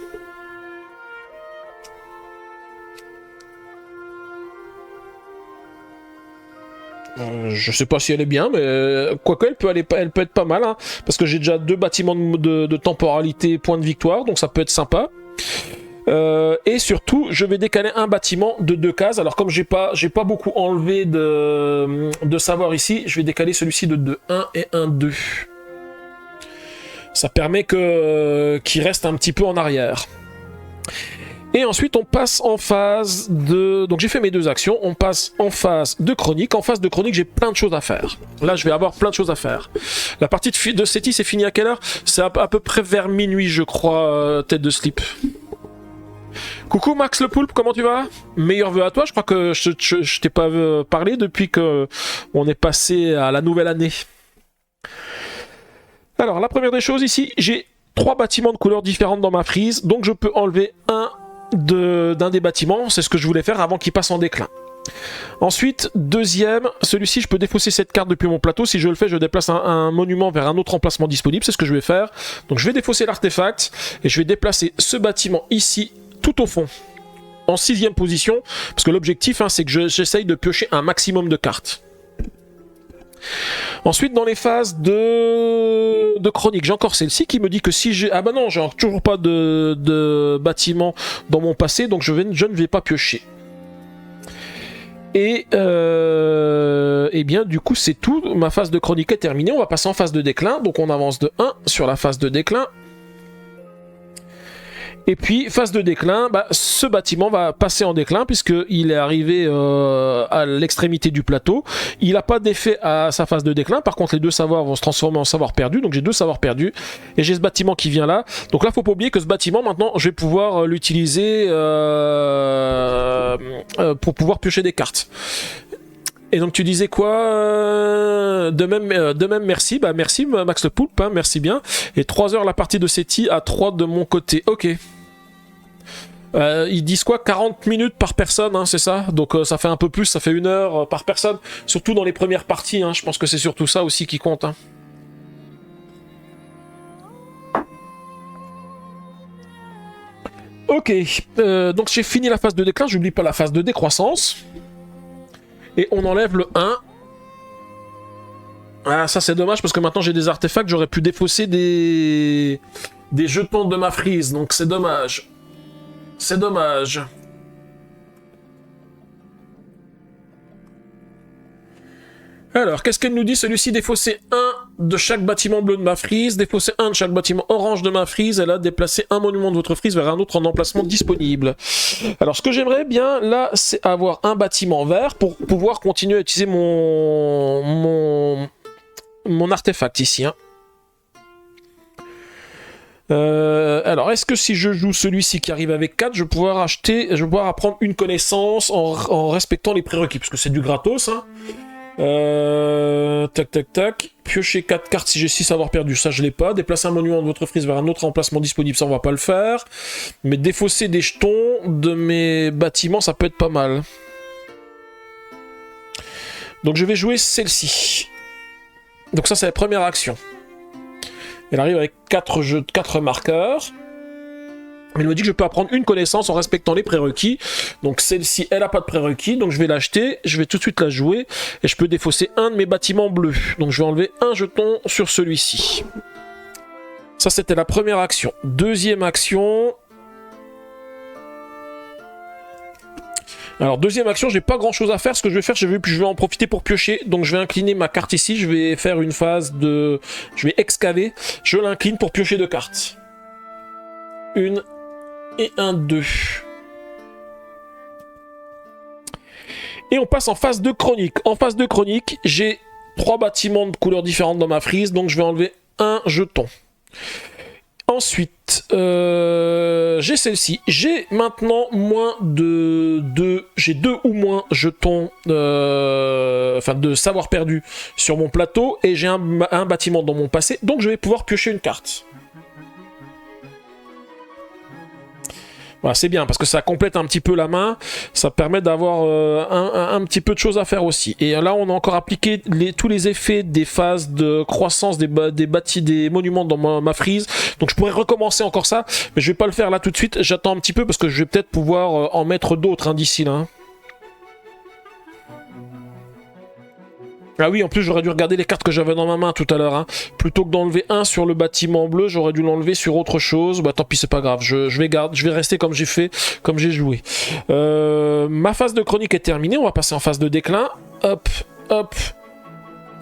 Je sais pas si elle est bien, mais quoique elle peut être pas mal, hein, parce que j'ai déjà 2 bâtiments de temporalité point de victoire, donc ça peut être sympa. Et surtout, je vais décaler un bâtiment de 2 cases. Alors comme j'ai pas beaucoup enlevé de savoir ici, je vais décaler celui-ci de 2, 1 et 1, 2. Ça permet qu'il reste un petit peu en arrière. Et ensuite, on passe en phase de... Donc j'ai fait mes 2 actions, on passe en phase de chronique. En phase de chronique, j'ai plein de choses à faire. Là, je vais avoir plein de choses à faire. La partie de Seti, c'est fini à quelle heure? C'est à peu près vers minuit, je crois, tête de slip. Coucou Max le Poulpe, comment tu vas? Meilleurs vœux à toi, je crois que je t'ai pas parlé depuis que on est passé à la nouvelle année. Alors, la première des choses ici, j'ai 3 bâtiments de couleurs différentes dans ma frise, donc je peux enlever d'un des bâtiments, c'est ce que je voulais faire avant qu'il passe en déclin. Ensuite, deuxième, celui-ci je peux défausser cette carte depuis mon plateau, si je le fais je déplace un monument vers un autre emplacement disponible, c'est ce que je vais faire. Donc je vais défausser l'artefact et je vais déplacer ce bâtiment ici, tout au fond, en 6ème position, parce que l'objectif c'est que j'essaye de piocher un maximum de cartes. Ensuite, dans les phases de chronique, j'ai encore celle-ci qui me dit que si j'ai... Ah bah non, j'ai toujours pas de bâtiment dans mon passé, donc je ne vais pas piocher. Et bien du coup c'est tout, ma phase de chronique est terminée, on va passer en phase de déclin, donc on avance de 1 sur la phase de déclin. Et puis, phase de déclin, ce bâtiment va passer en déclin puisqu'il est arrivé à l'extrémité du plateau. Il n'a pas d'effet à sa phase de déclin. Par contre, les 2 savoirs vont se transformer en savoirs perdus. Donc, j'ai 2 savoirs perdus. Et j'ai ce bâtiment qui vient là. Donc là, il ne faut pas oublier que ce bâtiment, maintenant, je vais pouvoir l'utiliser pour pouvoir piocher des cartes. Et donc tu disais quoi? De même merci, merci Max le Poulpe, hein, merci bien. Et 3 heures la partie de Seti à 3 de mon côté, ok. Ils disent quoi? 40 minutes par personne, hein, c'est ça? Donc ça fait un peu plus, ça fait 1 heure par personne. Surtout dans les premières parties, hein, je pense que c'est surtout ça aussi qui compte. Hein. Ok, donc j'ai fini la phase de déclin, j'oublie pas la phase de décroissance. Et on enlève le 1. Ah, ça c'est dommage parce que maintenant j'ai des artefacts, j'aurais pu défausser des jetons de ma frise, donc c'est dommage. C'est dommage. Alors, qu'est-ce qu'elle nous dit? Celui-ci, défausser un de chaque bâtiment bleu de ma frise, défausser un de chaque bâtiment orange de ma frise, elle a déplacé un monument de votre frise vers un autre en emplacement disponible. Alors, ce que j'aimerais bien, là, c'est avoir un bâtiment vert pour pouvoir continuer à utiliser mon artefact ici, hein. Alors, est-ce que si je joue celui-ci qui arrive avec 4, je vais pouvoir apprendre une connaissance en respectant les prérequis, parce que c'est du gratos, hein. Tac, tac, tac. Piocher 4 cartes si j'ai 6 avoir perdu, ça je l'ai pas. Déplacer un monument de votre frise vers un autre emplacement disponible, ça on va pas le faire. Mais défausser des jetons de mes bâtiments, ça peut être pas mal. Donc je vais jouer celle-ci. Donc ça c'est la première action. Elle arrive avec 4 marqueurs. Elle me dit que je peux apprendre une connaissance en respectant les prérequis. Donc celle-ci, elle n'a pas de prérequis, donc je vais l'acheter, je vais tout de suite la jouer, et je peux défausser un de mes bâtiments bleus. Donc je vais enlever un jeton sur celui-ci. Ça, c'était la première action. Deuxième action... Alors, deuxième action, j'ai pas grand chose à faire. Ce que je vais faire, je vais en profiter pour piocher. Donc, je vais incliner ma carte ici. Je vais faire une phase de... Je vais excaver. Je l'incline pour piocher 2 cartes. Une et un 2. Et on passe en phase de chronique. En phase de chronique, j'ai 3 bâtiments de couleurs différentes dans ma frise. Donc, je vais enlever un jeton. Ensuite, j'ai celle-ci. J'ai maintenant moins de 2. J'ai 2 ou moins jetons, enfin de savoir perdu sur mon plateau. Et j'ai un bâtiment dans mon passé. Donc je vais pouvoir piocher une carte. Voilà, c'est bien parce que ça complète un petit peu la main, ça permet d'avoir un petit peu de choses à faire aussi. Et là, on a encore appliqué tous les effets des phases de croissance des monuments dans ma frise. Donc je pourrais recommencer encore ça, mais je vais pas le faire là tout de suite. J'attends un petit peu parce que je vais peut-être pouvoir en mettre d'autres d'ici là. Ah oui, en plus j'aurais dû regarder les cartes que j'avais dans ma main tout à l'heure. Hein. Plutôt que d'enlever un sur le bâtiment bleu, j'aurais dû l'enlever sur autre chose. Bah tant pis, c'est pas grave. Je vais rester comme j'ai fait, comme j'ai joué. Ma phase de chronique est terminée. On va passer en phase de déclin. Hop, hop,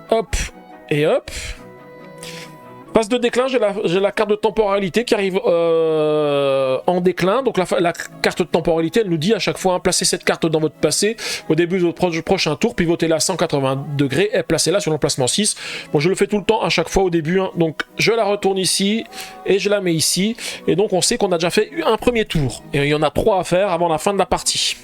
hop et hop. Phase de déclin, j'ai la carte de temporalité qui arrive en déclin. Donc la carte de temporalité, elle nous dit à chaque fois, hein, placez cette carte dans votre passé au début de votre prochain tour, pivotez-la à 180 degrés et placez-la sur l'emplacement 6. Bon, je le fais tout le temps à chaque fois au début. Hein. Donc je la retourne ici et je la mets ici. Et donc on sait qu'on a déjà fait un premier tour. Et il y en a 3 à faire avant la fin de la partie.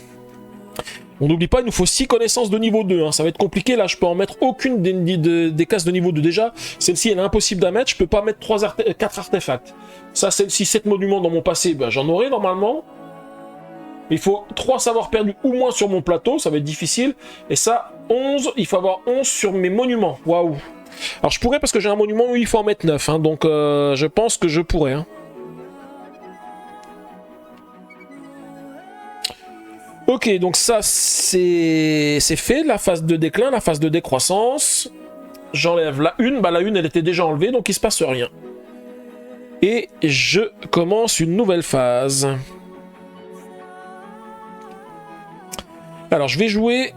On n'oublie pas, il nous faut 6 connaissances de niveau 2. Hein. Ça va être compliqué. Là, je peux en mettre aucune des cases de niveau 2. Déjà, celle-ci, elle est impossible à mettre. Je peux pas mettre 4 artefacts. Ça, celle-ci, 7 monuments dans mon passé, ben, j'en aurai normalement. Il faut 3 savoirs perdus ou moins sur mon plateau. Ça va être difficile. Et ça, 11. Il faut avoir 11 sur mes monuments. Waouh. Alors, je pourrais parce que j'ai un monument où il faut en mettre 9. Hein. Donc, je pense que je pourrais. Hein. Ok, donc ça c'est fait, la phase de déclin, la phase de décroissance. J'enlève la une, bah la une elle était déjà enlevée, donc il se passe rien. Et je commence une nouvelle phase. Alors je vais jouer,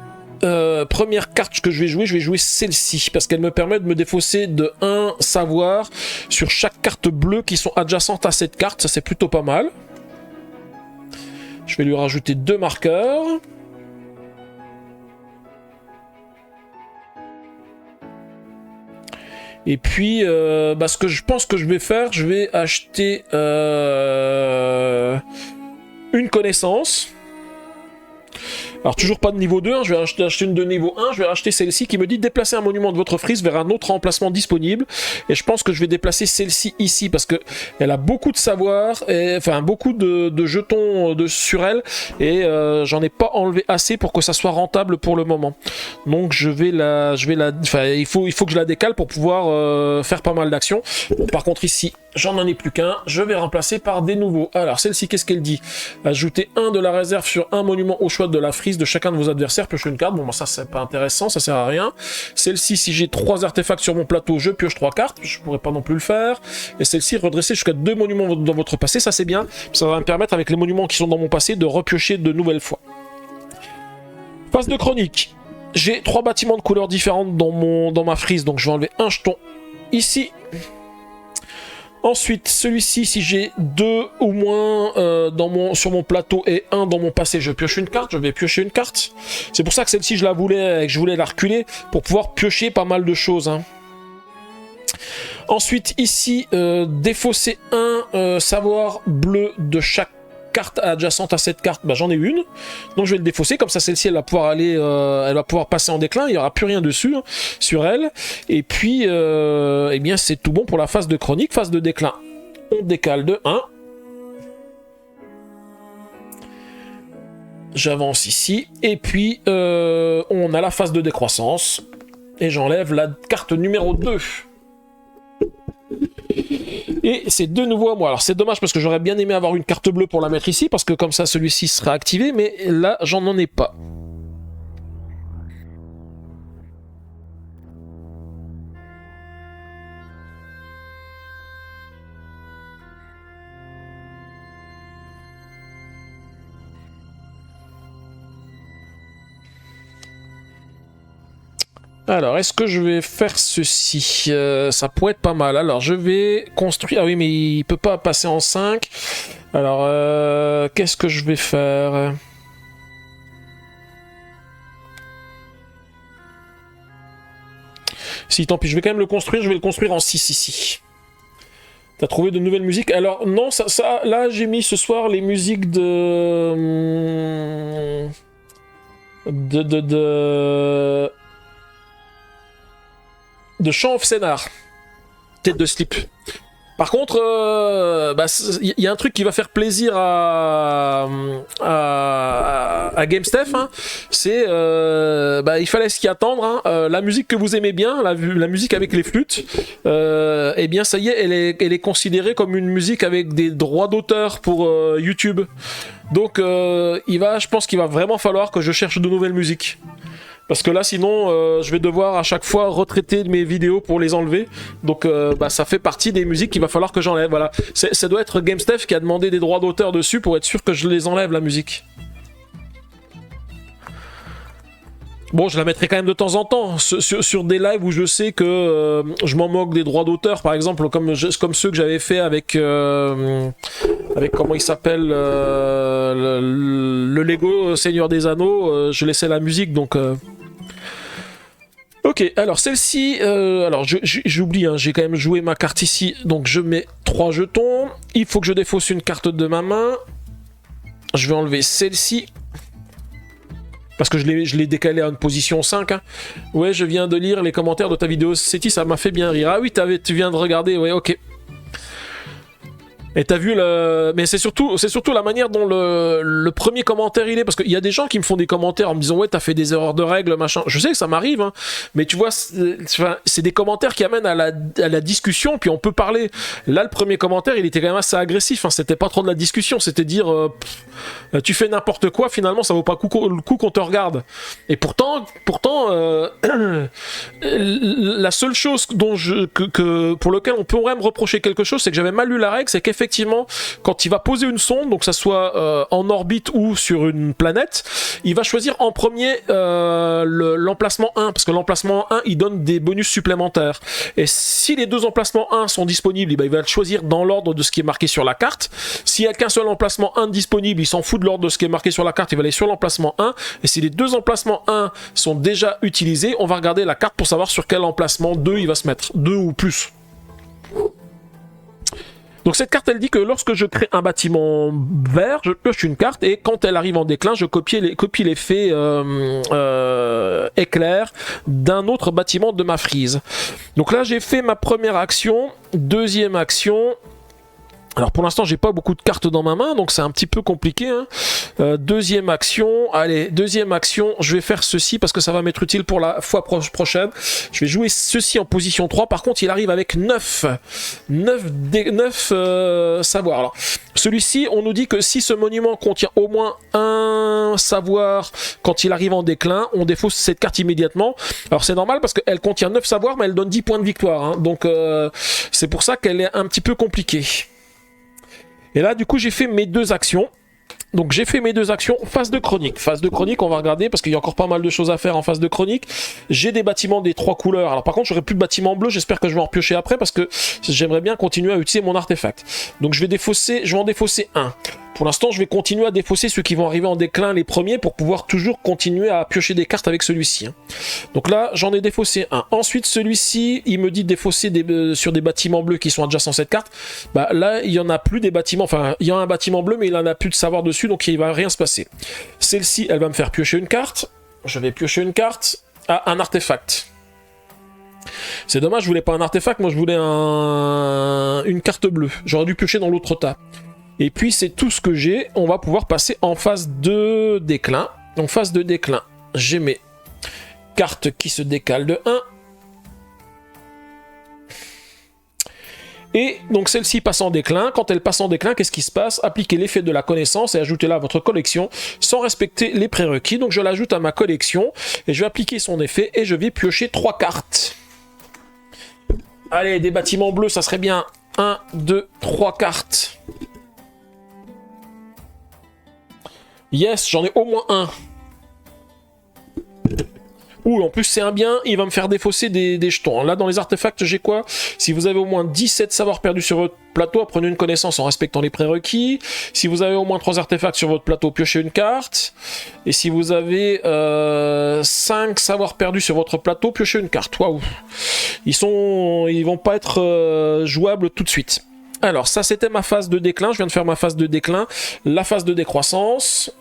première carte que je vais jouer celle-ci, parce qu'elle me permet de me défausser de 1 savoir sur chaque carte bleue qui sont adjacentes à cette carte, ça c'est plutôt pas mal. Je vais lui rajouter 2 marqueurs. Et puis, ce que je pense que je vais faire, je vais acheter une connaissance. Alors toujours pas de niveau 2, hein, je vais acheter une de niveau 1, je vais acheter celle-ci qui me dit déplacer un monument de votre frise vers un autre emplacement disponible. Et je pense que je vais déplacer celle-ci ici parce que elle a beaucoup de savoir, enfin beaucoup de jetons sur elle et j'en ai pas enlevé assez pour que ça soit rentable pour le moment. Donc il faut que je la décale pour pouvoir faire pas mal d'actions. Bon, par contre ici, j'en ai plus qu'un, je vais remplacer par des nouveaux. Alors celle-ci, qu'est-ce qu'elle dit? Ajouter 1 de la réserve sur un monument au choix de la frise de chacun de vos adversaires, piocher une carte. Bon, ça c'est pas intéressant, ça sert à rien. Celle-ci, si j'ai 3 artefacts sur mon plateau, je pioche 3 cartes, je pourrais pas non plus le faire. Et celle-ci, redresser jusqu'à 2 monuments dans votre passé, ça c'est bien. Ça va me permettre, avec les monuments qui sont dans mon passé, de repiocher de nouvelles fois. Phase de chronique. J'ai 3 bâtiments de couleurs différentes dans ma frise, donc je vais enlever un jeton ici. Ensuite, celui-ci, si j'ai 2 ou moins sur mon plateau et 1 dans mon passé, je pioche une carte, je vais piocher une carte. C'est pour ça que celle-ci, je la voulais, et que je voulais la reculer, pour pouvoir piocher pas mal de choses. Hein. Ensuite, ici, défausser un savoir bleu de chaque carte adjacente à cette carte, bah, j'en ai une, donc je vais le défausser, comme ça celle-ci elle va pouvoir aller, elle va pouvoir passer en déclin, il n'y aura plus rien dessus, hein, sur elle, et puis, eh bien c'est tout bon pour la phase de chronique, phase de déclin, on décale de 1, j'avance ici, et puis on a la phase de décroissance, et j'enlève la carte numéro 2. Et c'est de nouveau à moi. Alors c'est dommage parce que j'aurais bien aimé avoir une carte bleue pour la mettre ici, parce que comme ça celui-ci sera activé, mais là j'en ai pas. Alors, est-ce que je vais faire ceci? Ça pourrait être pas mal. Alors, je vais construire... Ah oui, mais il peut pas passer en 5. Alors, qu'est-ce que je vais faire? Si, tant pis, je vais quand même le construire. Je vais le construire en 6 ici. T'as trouvé de nouvelles musiques? Alors, non, là, j'ai mis ce soir les musiques de Chant of Scénar, tête de slip. Par contre, il y a un truc qui va faire plaisir à GameStef, hein, c'est il fallait s'y attendre. Hein, la musique que vous aimez bien, la musique avec les flûtes, eh bien ça y est, elle est considérée comme une musique avec des droits d'auteur pour YouTube. Donc, je pense qu'il va vraiment falloir que je cherche de nouvelles musiques. Parce que là, sinon, je vais devoir à chaque fois retraiter mes vidéos pour les enlever. Donc, ça fait partie des musiques qu'il va falloir que j'enlève. Voilà. Ça doit être GameStef qui a demandé des droits d'auteur dessus pour être sûr que je les enlève, la musique. Bon, je la mettrai quand même de temps en temps, sur des lives où je sais que je m'en moque des droits d'auteur, par exemple, comme ceux que j'avais fait avec comment il s'appelle, le Lego Seigneur des Anneaux, je laissais la musique, donc... Ok, alors celle-ci, alors j'oublie, hein, j'ai quand même joué ma carte ici, donc je mets 3 jetons, il faut que je défausse une carte de ma main, je vais enlever celle-ci, parce que je l'ai décalé à une position 5. Hein. Ouais, je viens de lire les commentaires de ta vidéo, Seti, ça m'a fait bien rire. Ah oui, tu viens de regarder, ouais, ok. Et t'as vu le... Mais c'est surtout la manière dont le premier commentaire il est, parce qu'il y a des gens qui me font des commentaires en me disant ouais t'as fait des erreurs de règles machin. Je sais que ça m'arrive, hein, mais tu vois c'est des commentaires qui amènent à la discussion, puis on peut parler. Là le premier commentaire il était quand même assez agressif, hein, c'était pas trop de la discussion, c'était dire tu fais n'importe quoi, finalement ça vaut pas le coup qu'on te regarde. Et pourtant la seule chose pour lequel on pourrait me reprocher quelque chose, c'est que j'avais mal lu la règle, c'est qu'effectivement quand il va poser une sonde, donc que ça soit en orbite ou sur une planète, il va choisir en premier l'emplacement 1, parce que l'emplacement 1 il donne des bonus supplémentaires, et si les deux emplacements 1 sont disponibles, il va le choisir dans l'ordre de ce qui est marqué sur la carte. S'il n'y a qu'un seul emplacement 1 disponible, il s'en fout de l'ordre de ce qui est marqué sur la carte, il va aller sur l'emplacement 1, et si les deux emplacements 1 sont déjà utilisés, on va regarder la carte pour savoir sur quel emplacement 2 il va se mettre, 2 ou plus. Donc cette carte elle dit que lorsque je crée un bâtiment vert, je pioche une carte, et quand elle arrive en déclin, je copie l'effet éclair d'un autre bâtiment de ma frise. Donc là j'ai fait ma première action, deuxième action. Alors pour l'instant j'ai pas beaucoup de cartes dans ma main, donc c'est un petit peu compliqué, hein. Deuxième action, allez, deuxième action, je vais faire ceci parce que ça va m'être utile pour la fois prochaine. Je vais jouer ceci en position 3, par contre il arrive avec 9 savoirs. Alors celui-ci, on nous dit que si ce monument contient au moins un savoir quand il arrive en déclin, on défausse cette carte immédiatement. Alors c'est normal parce qu'elle contient 9 savoirs, mais elle donne 10 points de victoire, hein. Donc c'est pour ça qu'elle est un petit peu compliquée. Et là, du coup, j'ai fait mes deux actions. Donc j'ai fait mes deux actions, phase de chronique. Phase de chronique, on va regarder parce qu'il y a encore pas mal de choses à faire en phase de chronique. J'ai des bâtiments des 3 couleurs. Alors par contre, j'aurai plus de bâtiments bleus, j'espère que je vais en repiocher après parce que j'aimerais bien continuer à utiliser mon artefact. Donc je vais en défausser un. Pour l'instant, je vais continuer à défausser ceux qui vont arriver en déclin, les premiers, pour pouvoir toujours continuer à piocher des cartes avec celui-ci. Donc là, j'en ai défaussé un. Ensuite, celui-ci, il me dit de défausser sur des bâtiments bleus qui sont adjacents à cette carte. Bah là, il n'y en a plus des bâtiments. Enfin, il y a un bâtiment bleu, mais il n'en a plus de savoir dessus, donc il ne va rien se passer. Celle-ci, elle va me faire piocher une carte. Je vais piocher une carte à un artefact. C'est dommage, je voulais pas un artefact, moi je voulais une carte bleue. J'aurais dû piocher dans l'autre tas. Et puis c'est tout ce que j'ai, on va pouvoir passer en phase de déclin. En phase de déclin, j'ai mes cartes qui se décalent de 1. Et donc celle-ci passe en déclin. Quand elle passe en déclin, qu'est-ce qui se passe? Appliquez l'effet de la connaissance et ajoutez-la à votre collection sans respecter les prérequis. Donc je l'ajoute à ma collection et je vais appliquer son effet et je vais piocher 3 cartes. Allez, des bâtiments bleus, ça serait bien. 1, 2, 3 cartes. Yes, j'en ai au moins un. Ouh, en plus c'est un bien, il va me faire défausser des jetons. Là dans les artefacts j'ai quoi? Si vous avez au moins 17 savoirs perdus sur votre plateau, apprenez une connaissance en respectant les prérequis. Si vous avez au moins 3 artefacts sur votre plateau, piochez une carte. Et si vous avez 5 savoirs perdus sur votre plateau, piochez une carte. Waouh. Ils vont pas être jouables tout de suite. Alors ça c'était ma phase de déclin, je viens de faire ma phase de déclin. La phase de décroissance.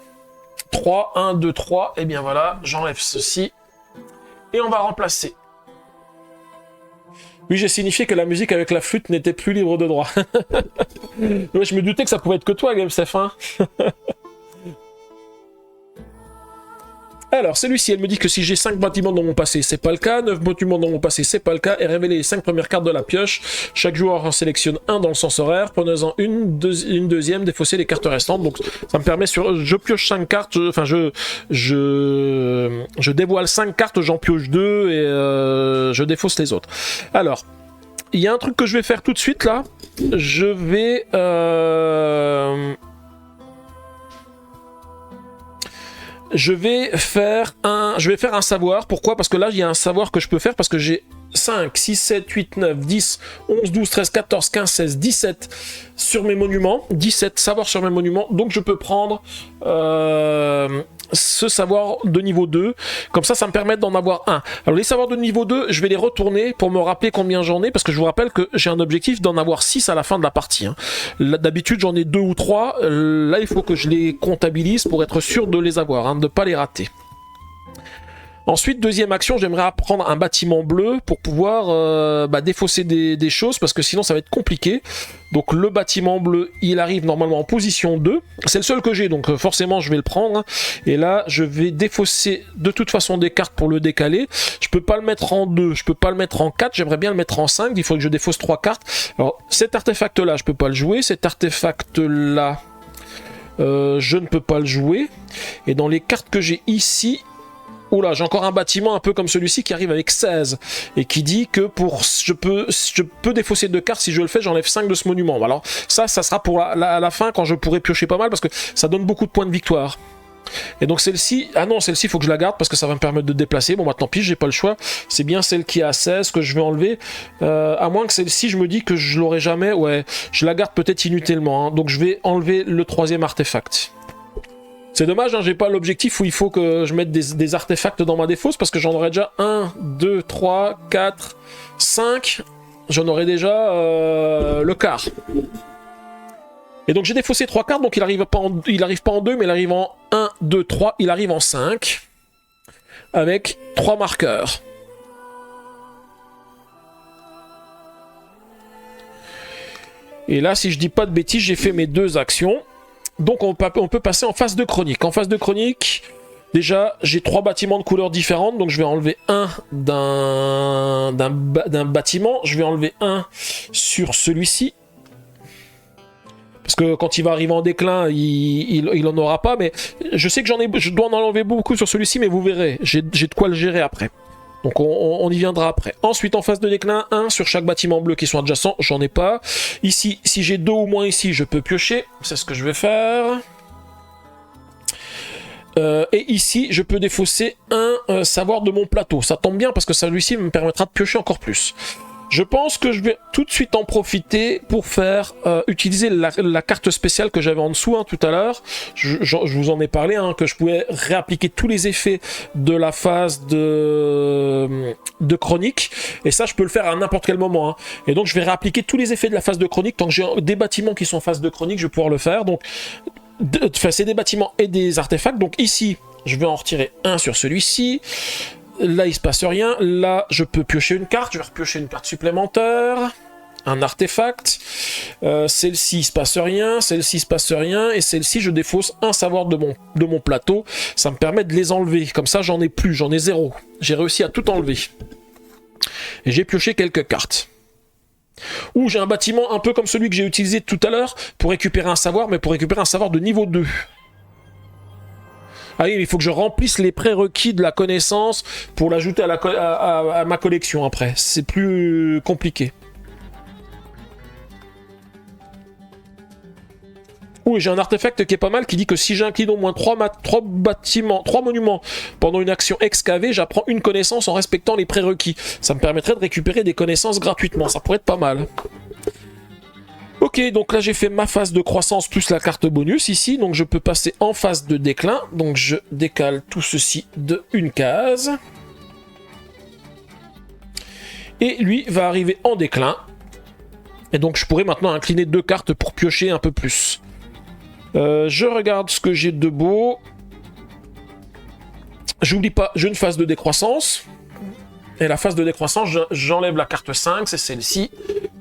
3, 1, 2, 3, et bien voilà, j'enlève ceci. Et on va remplacer. Oui, j'ai signifié que la musique avec la flûte n'était plus libre de droit. Ouais, je me doutais que ça pouvait être que toi, GameSef, hein. Alors, celui-ci, elle me dit que si j'ai 5 bâtiments dans mon passé, c'est pas le cas. 9 bâtiments dans mon passé, c'est pas le cas. Et révéler les 5 premières cartes de la pioche. Chaque joueur en sélectionne un dans le sens horaire. Prenez-en une deuxième, défaussez les cartes restantes. Donc, ça me permet je pioche 5 cartes. Enfin, je dévoile 5 cartes, j'en pioche 2 et je défausse les autres. Alors, il y a un truc que je vais faire tout de suite là. Je vais faire un savoir. Pourquoi? Parce que là, il y a un savoir que je peux faire parce que j'ai 5, 6, 7, 8, 9, 10, 11, 12, 13, 14, 15, 16, 17 sur mes monuments. 17 savoirs sur mes monuments. Donc, je peux prendre ce savoir de niveau 2. Comme ça me permet d'en avoir un. Alors, les savoirs de niveau 2, je vais les retourner pour me rappeler combien j'en ai. Parce que je vous rappelle que j'ai un objectif d'en avoir 6 à la fin de la partie. Hein. D'habitude, j'en ai 2 ou 3. Là, il faut que je les comptabilise pour être sûr de les avoir, hein, de ne pas les rater. Ensuite, deuxième action, j'aimerais apprendre un bâtiment bleu pour pouvoir défausser des choses, parce que sinon ça va être compliqué. Donc le bâtiment bleu, il arrive normalement en position 2. C'est le seul que j'ai, donc forcément je vais le prendre. Et là, je vais défausser de toute façon des cartes pour le décaler. Je peux pas le mettre en 2, je peux pas le mettre en 4, j'aimerais bien le mettre en 5. Il faut que je défausse 3 cartes. Alors cet artefact-là, je peux pas le jouer. Cet artefact-là, je ne peux pas le jouer. Et dans les cartes que j'ai ici... Oula, j'ai encore un bâtiment un peu comme celui-ci qui arrive avec 16 et qui dit que je peux défausser 2 cartes. Si je le fais, j'enlève 5 de ce monument. Alors ça sera pour la fin quand je pourrai piocher pas mal parce que ça donne beaucoup de points de victoire. Et donc celle-ci, ah non, celle-ci il faut que je la garde parce que ça va me permettre de déplacer. Bon bah tant pis, j'ai pas le choix. C'est bien celle qui est à 16 que je vais enlever. À moins que celle-ci, je me dis que je l'aurai jamais. Ouais, je la garde peut-être inutilement. Hein. Donc je vais enlever le 3e artefact. C'est dommage, hein, j'ai pas l'objectif où il faut que je mette des artefacts dans ma défausse parce que j'en aurai déjà 1, 2, 3, 4, 5. J'en aurai déjà le quart. Et donc j'ai défaussé 3 cartes, donc il arrive pas en 2, mais il arrive en 1, 2, 3, il arrive en 5. Avec 3 marqueurs. Et là, si je dis pas de bêtises, j'ai fait mes 2 actions. Donc on peut passer en phase de chronique. En phase de chronique, déjà j'ai 3 bâtiments de couleurs différentes, donc je vais enlever un d'un bâtiment, je vais enlever un sur celui-ci. Parce que quand il va arriver en déclin, il en aura pas, mais je sais que je dois en enlever beaucoup sur celui-ci, mais vous verrez, j'ai de quoi le gérer après. Donc on y viendra après. Ensuite, en phase de déclin, 1 sur chaque bâtiment bleu qui sont adjacents, j'en ai pas. Ici, si j'ai 2 ou moins ici, je peux piocher. C'est ce que je vais faire. Et ici, je peux défausser un savoir de mon plateau. Ça tombe bien parce que celui-ci me permettra de piocher encore plus. Je pense que je vais tout de suite en profiter pour faire utiliser la carte spéciale que j'avais en dessous tout à l'heure. Je vous en ai parlé, que je pouvais réappliquer tous les effets de la phase de chronique. Et ça, je peux le faire à n'importe quel moment. Et donc, je vais réappliquer tous les effets de la phase de chronique. Tant que j'ai des bâtiments qui sont en phase de chronique, je vais pouvoir le faire. Donc, c'est des bâtiments et des artefacts. Donc ici, je vais en retirer un sur celui-ci. Là, il se passe rien. Là, je peux piocher une carte. Je vais repiocher une carte supplémentaire. Un artefact. Celle-ci, il se passe rien. Celle-ci, il se passe rien. Et celle-ci, je défausse un savoir de mon plateau. Ça me permet de les enlever. Comme ça, j'en ai plus. J'en ai 0. J'ai réussi à tout enlever. Et j'ai pioché quelques cartes. Ou j'ai un bâtiment un peu comme celui que j'ai utilisé tout à l'heure pour récupérer un savoir, mais pour récupérer un savoir de niveau 2. Ah oui, il faut que je remplisse les prérequis de la connaissance pour l'ajouter à ma collection après. C'est plus compliqué. Oui, j'ai un artefact qui est pas mal qui dit que si j'incline au moins 3 monuments pendant une action excavée, j'apprends une connaissance en respectant les prérequis. Ça me permettrait de récupérer des connaissances gratuitement. Ça pourrait être pas mal. Ok, donc là j'ai fait ma phase de croissance plus la carte bonus ici, donc je peux passer en phase de déclin. Donc je décale tout ceci de une case. Et lui va arriver en déclin. Et donc je pourrais maintenant incliner 2 cartes pour piocher un peu plus. Je regarde ce que j'ai de beau. J'oublie pas, j'ai une phase de décroissance. Et la phase de décroissance, j'enlève la carte 5, c'est celle-ci.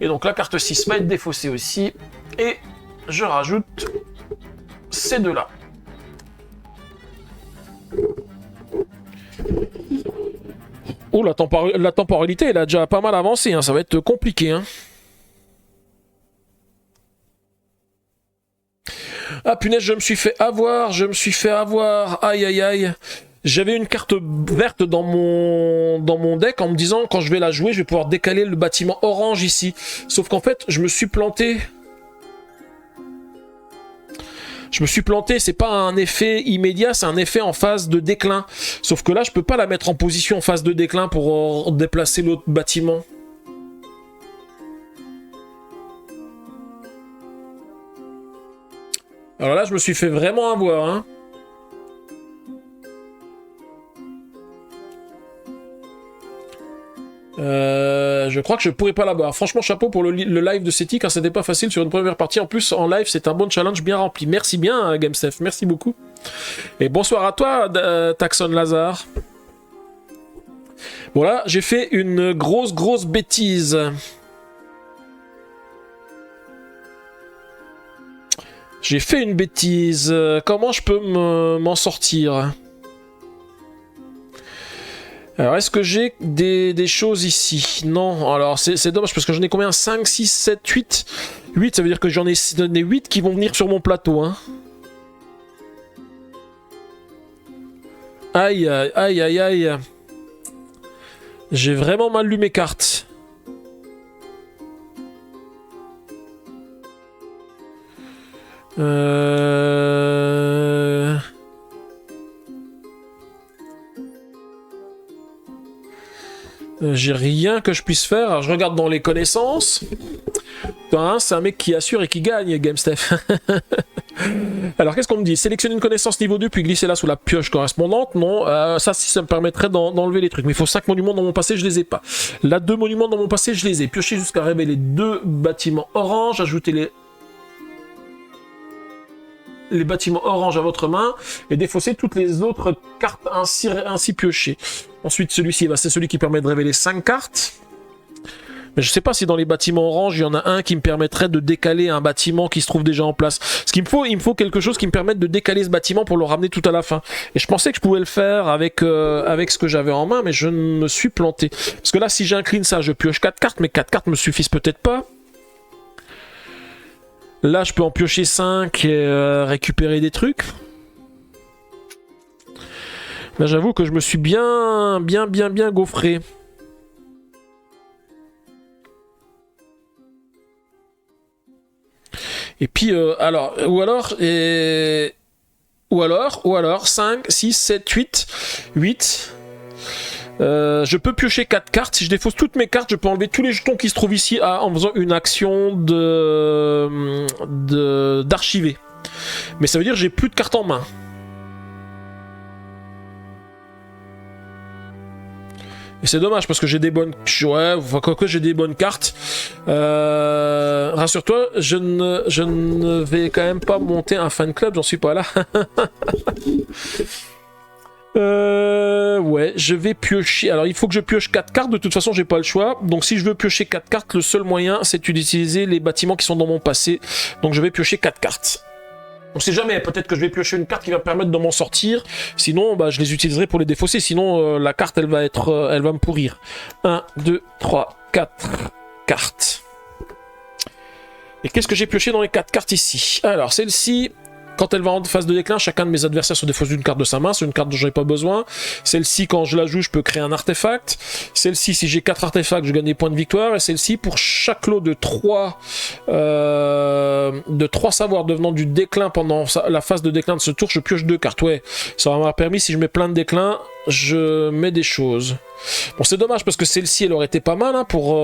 Et donc la carte 6 va être défaussée aussi. Et je rajoute ces deux-là. Oh, la temporalité, elle a déjà pas mal avancé. Ça va être compliqué. Ah punaise, je me suis fait avoir. Aïe aïe aïe. J'avais une carte verte dans mon deck en me disant quand je vais la jouer, je vais pouvoir décaler le bâtiment orange ici. Sauf qu'en fait, je me suis planté. C'est pas un effet immédiat, c'est un effet en phase de déclin. Sauf que là, je peux pas la mettre en position en phase de déclin pour déplacer l'autre bâtiment. Alors là, je me suis fait vraiment avoir. Je crois que je pourrais pas l'avoir. Franchement, chapeau pour le live de Seti, car c'était pas facile sur une première partie. En plus, en live, c'est un bon challenge bien rempli. Merci bien, GameStef. Merci beaucoup. Et bonsoir à toi, Taxon Lazare. Voilà, j'ai fait une grosse bêtise. J'ai fait une bêtise. Comment je peux m'en sortir ? Alors, est-ce que j'ai des choses ici? Non, alors c'est dommage parce que j'en ai combien? 5, 6, 7, 8 8, ça veut dire que j'en ai 8 qui vont venir sur mon plateau. Aïe, aïe, aïe, aïe. J'ai vraiment mal lu mes cartes. J'ai rien que je puisse faire. Alors je regarde dans les connaissances. C'est un mec qui assure et qui gagne, GameStef. Alors qu'est-ce qu'on me dit? Sélectionner une connaissance niveau 2 puis glisser là sous la pioche correspondante. Non, ça me permettrait d'enlever les trucs. Mais il faut 5 monuments dans mon passé, je les ai pas. Là, 2 monuments dans mon passé, je les ai. Piocher jusqu'à révéler 2 bâtiments orange. Ajouter les bâtiments orange à votre main et défausser toutes les autres cartes ainsi piochées. Ensuite, celui-ci, c'est celui qui permet de révéler 5 cartes. Mais je sais pas si dans les bâtiments orange, il y en a un qui me permettrait de décaler un bâtiment qui se trouve déjà en place. Ce qu'il me faut, il me faut quelque chose qui me permette de décaler ce bâtiment pour le ramener tout à la fin. Et je pensais que je pouvais le faire avec ce que j'avais en main, mais je me suis planté. Parce que là, si j'incline ça, je pioche 4 cartes, mais 4 cartes me suffisent peut-être pas. Là, je peux en piocher 5 et récupérer des trucs. Là, j'avoue que je me suis bien gaufré. Et puis, Ou alors 5, 6, 7, 8. 8. Je peux piocher 4 cartes. Si je défausse toutes mes cartes, je peux enlever tous les jetons qui se trouvent ici en faisant une action d'archiver. Mais ça veut dire que j'ai plus de cartes en main. Et c'est dommage parce que j'ai des bonnes... Ouais, enfin quoi, j'ai des bonnes cartes. Rassure-toi, je ne vais quand même pas monter un fan club, j'en suis pas là. Ouais, je vais piocher. Alors, il faut que je pioche 4 cartes. De toute façon, j'ai pas le choix. Donc, si je veux piocher 4 cartes, le seul moyen, c'est d'utiliser les bâtiments qui sont dans mon passé. Donc, je vais piocher 4 cartes. On sait jamais, peut-être que je vais piocher une carte qui va me permettre de m'en sortir. Sinon, bah, je les utiliserai pour les défausser. Sinon, la carte, elle va me pourrir. 1, 2, 3, 4 cartes. Et qu'est-ce que j'ai pioché dans les 4 cartes ici? Alors, celle-ci... Quand elle va en phase de déclin, chacun de mes adversaires se défausse d'une carte de sa main. C'est une carte dont j'en ai pas besoin. Celle-ci, quand je la joue, je peux créer un artefact. Celle-ci, si j'ai 4 artefacts, je gagne des points de victoire. Et celle-ci, pour chaque lot de 3 savoirs devenant du déclin pendant la phase de déclin de ce tour, je pioche 2 cartes. Ouais, ça va m'avoir permis, si je mets plein de déclins, je mets des choses. Bon, c'est dommage parce que celle-ci, elle aurait été pas mal hein, pour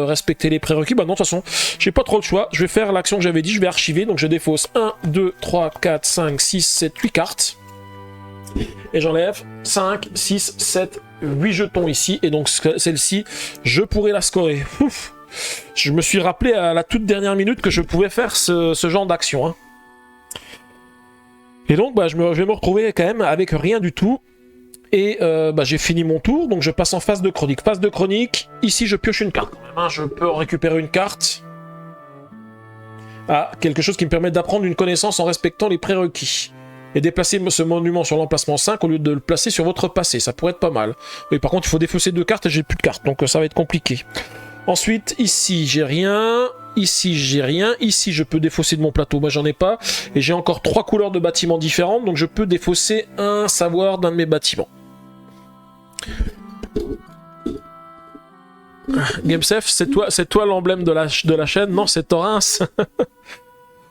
respecter les prérequis. Bah non, de toute façon, j'ai pas trop le choix. Je vais faire l'action que j'avais dit, je vais archiver. Donc je défausse 1, 2, 3, 4, 5, 6, 7, 8 cartes. Et j'enlève 5, 6, 7, 8 jetons ici. Et donc celle-ci, je pourrais la scorer. Ouf. Je me suis rappelé à la toute dernière minute que je pouvais faire ce genre d'action. Hein. Et donc, bah, je vais me retrouver quand même avec rien du tout. Et bah, j'ai fini mon tour, donc je passe en phase de chronique. Phase de chronique, ici je pioche une carte. Hein, je peux récupérer une carte. Ah, quelque chose qui me permet d'apprendre une connaissance en respectant les prérequis. Et déplacer ce monument sur l'emplacement 5 au lieu de le placer sur votre passé. Ça pourrait être pas mal. Oui, par contre, il faut défausser 2 cartes et j'ai plus de cartes, donc ça va être compliqué. Ensuite, ici, j'ai rien. Ici, j'ai rien. Ici, je peux défausser de mon plateau. Moi, j'en ai pas. Et j'ai encore 3 couleurs de bâtiments différentes, donc je peux défausser un savoir d'un de mes bâtiments. GameSef, c'est toi l'emblème de la chaîne. Non, c'est Torrens.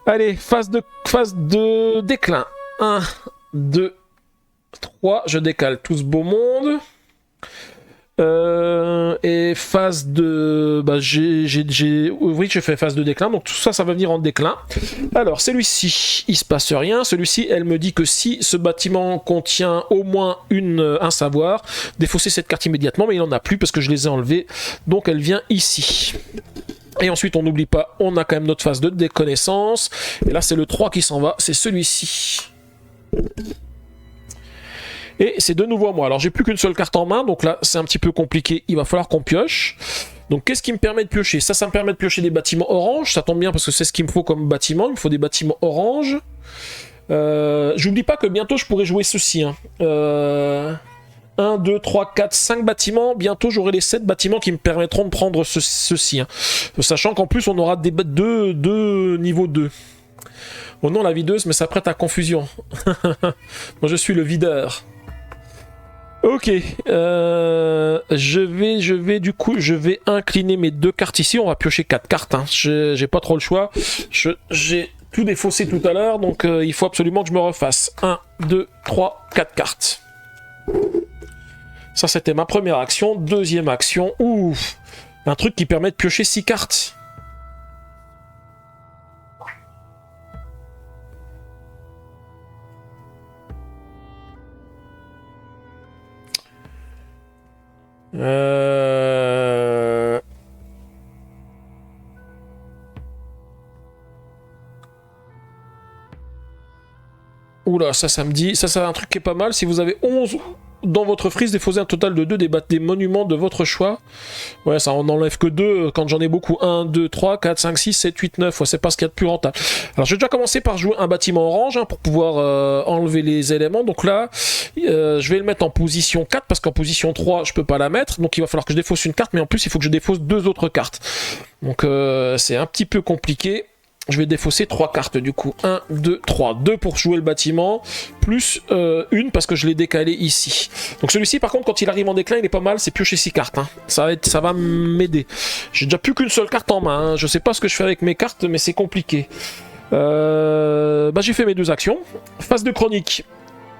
Allez, phase de déclin. 1, 2, 3. Je décale tout ce beau monde. Et phase de... Bah, oui, j'ai fait phase de déclin, donc tout ça, ça va venir en déclin. Alors, celui-ci, il se passe rien. Celui-ci, elle me dit que si ce bâtiment contient au moins un savoir, défausser cette carte immédiatement, mais il n'en a plus parce que je les ai enlevés. Donc, elle vient ici. Et ensuite, on n'oublie pas, on a quand même notre phase de déconnaissance. Et là, c'est le 3 qui s'en va, c'est celui-ci. Et c'est de nouveau à moi. Alors j'ai plus qu'une seule carte en main, donc là c'est un petit peu compliqué, il va falloir qu'on pioche. Donc qu'est-ce qui me permet de piocher? Ça me permet de piocher des bâtiments orange, ça tombe bien parce que c'est ce qu'il me faut comme bâtiment, il me faut des bâtiments orange. J'oublie pas que bientôt je pourrais jouer ceci. Hein. 1, 2, 3, 4, 5 bâtiments, bientôt j'aurai les 7 bâtiments qui me permettront de prendre ceci. Hein. Sachant qu'en plus on aura deux niveaux 2. Oh non, la videuse, mais ça prête à confusion. Moi je suis le videur. Ok, je vais incliner mes 2 cartes ici, on va piocher 4 cartes, hein. J'ai pas trop le choix, j'ai tout défaussé tout à l'heure, donc il faut absolument que je me refasse. 1, 2, 3, 4 cartes. Ça c'était ma première action, deuxième action, ouf, un truc qui permet de piocher 6 cartes. Oula, ça me dit... Ça, c'est un truc qui est pas mal. Si vous avez 11 dans votre frise, défausez un total de 2 des monuments de votre choix. Ouais, ça en enlève que 2 quand j'en ai beaucoup. 1, 2, 3, 4, 5, 6, 7, 8, 9. Ouais, c'est pas ce qu'il y a de plus rentable. Alors, je vais déjà commencer par jouer un bâtiment orange hein, pour pouvoir enlever les éléments. Donc là, je vais le mettre en position 4 parce qu'en position 3, je peux pas la mettre. Donc, il va falloir que je défausse une carte. Mais en plus, il faut que je défausse 2 autres cartes. Donc, c'est un petit peu compliqué. Je vais défausser 3 cartes du coup. 1, 2, 3. 2 pour jouer le bâtiment, plus une parce que je l'ai décalé ici. Donc celui-ci par contre quand il arrive en déclin il est pas mal, c'est piocher 6 cartes. Hein. Ça va m'aider. J'ai déjà plus qu'une seule carte en main. Hein. Je sais pas ce que je fais avec mes cartes mais c'est compliqué. Bah, j'ai fait mes 2 actions. Phase de chronique.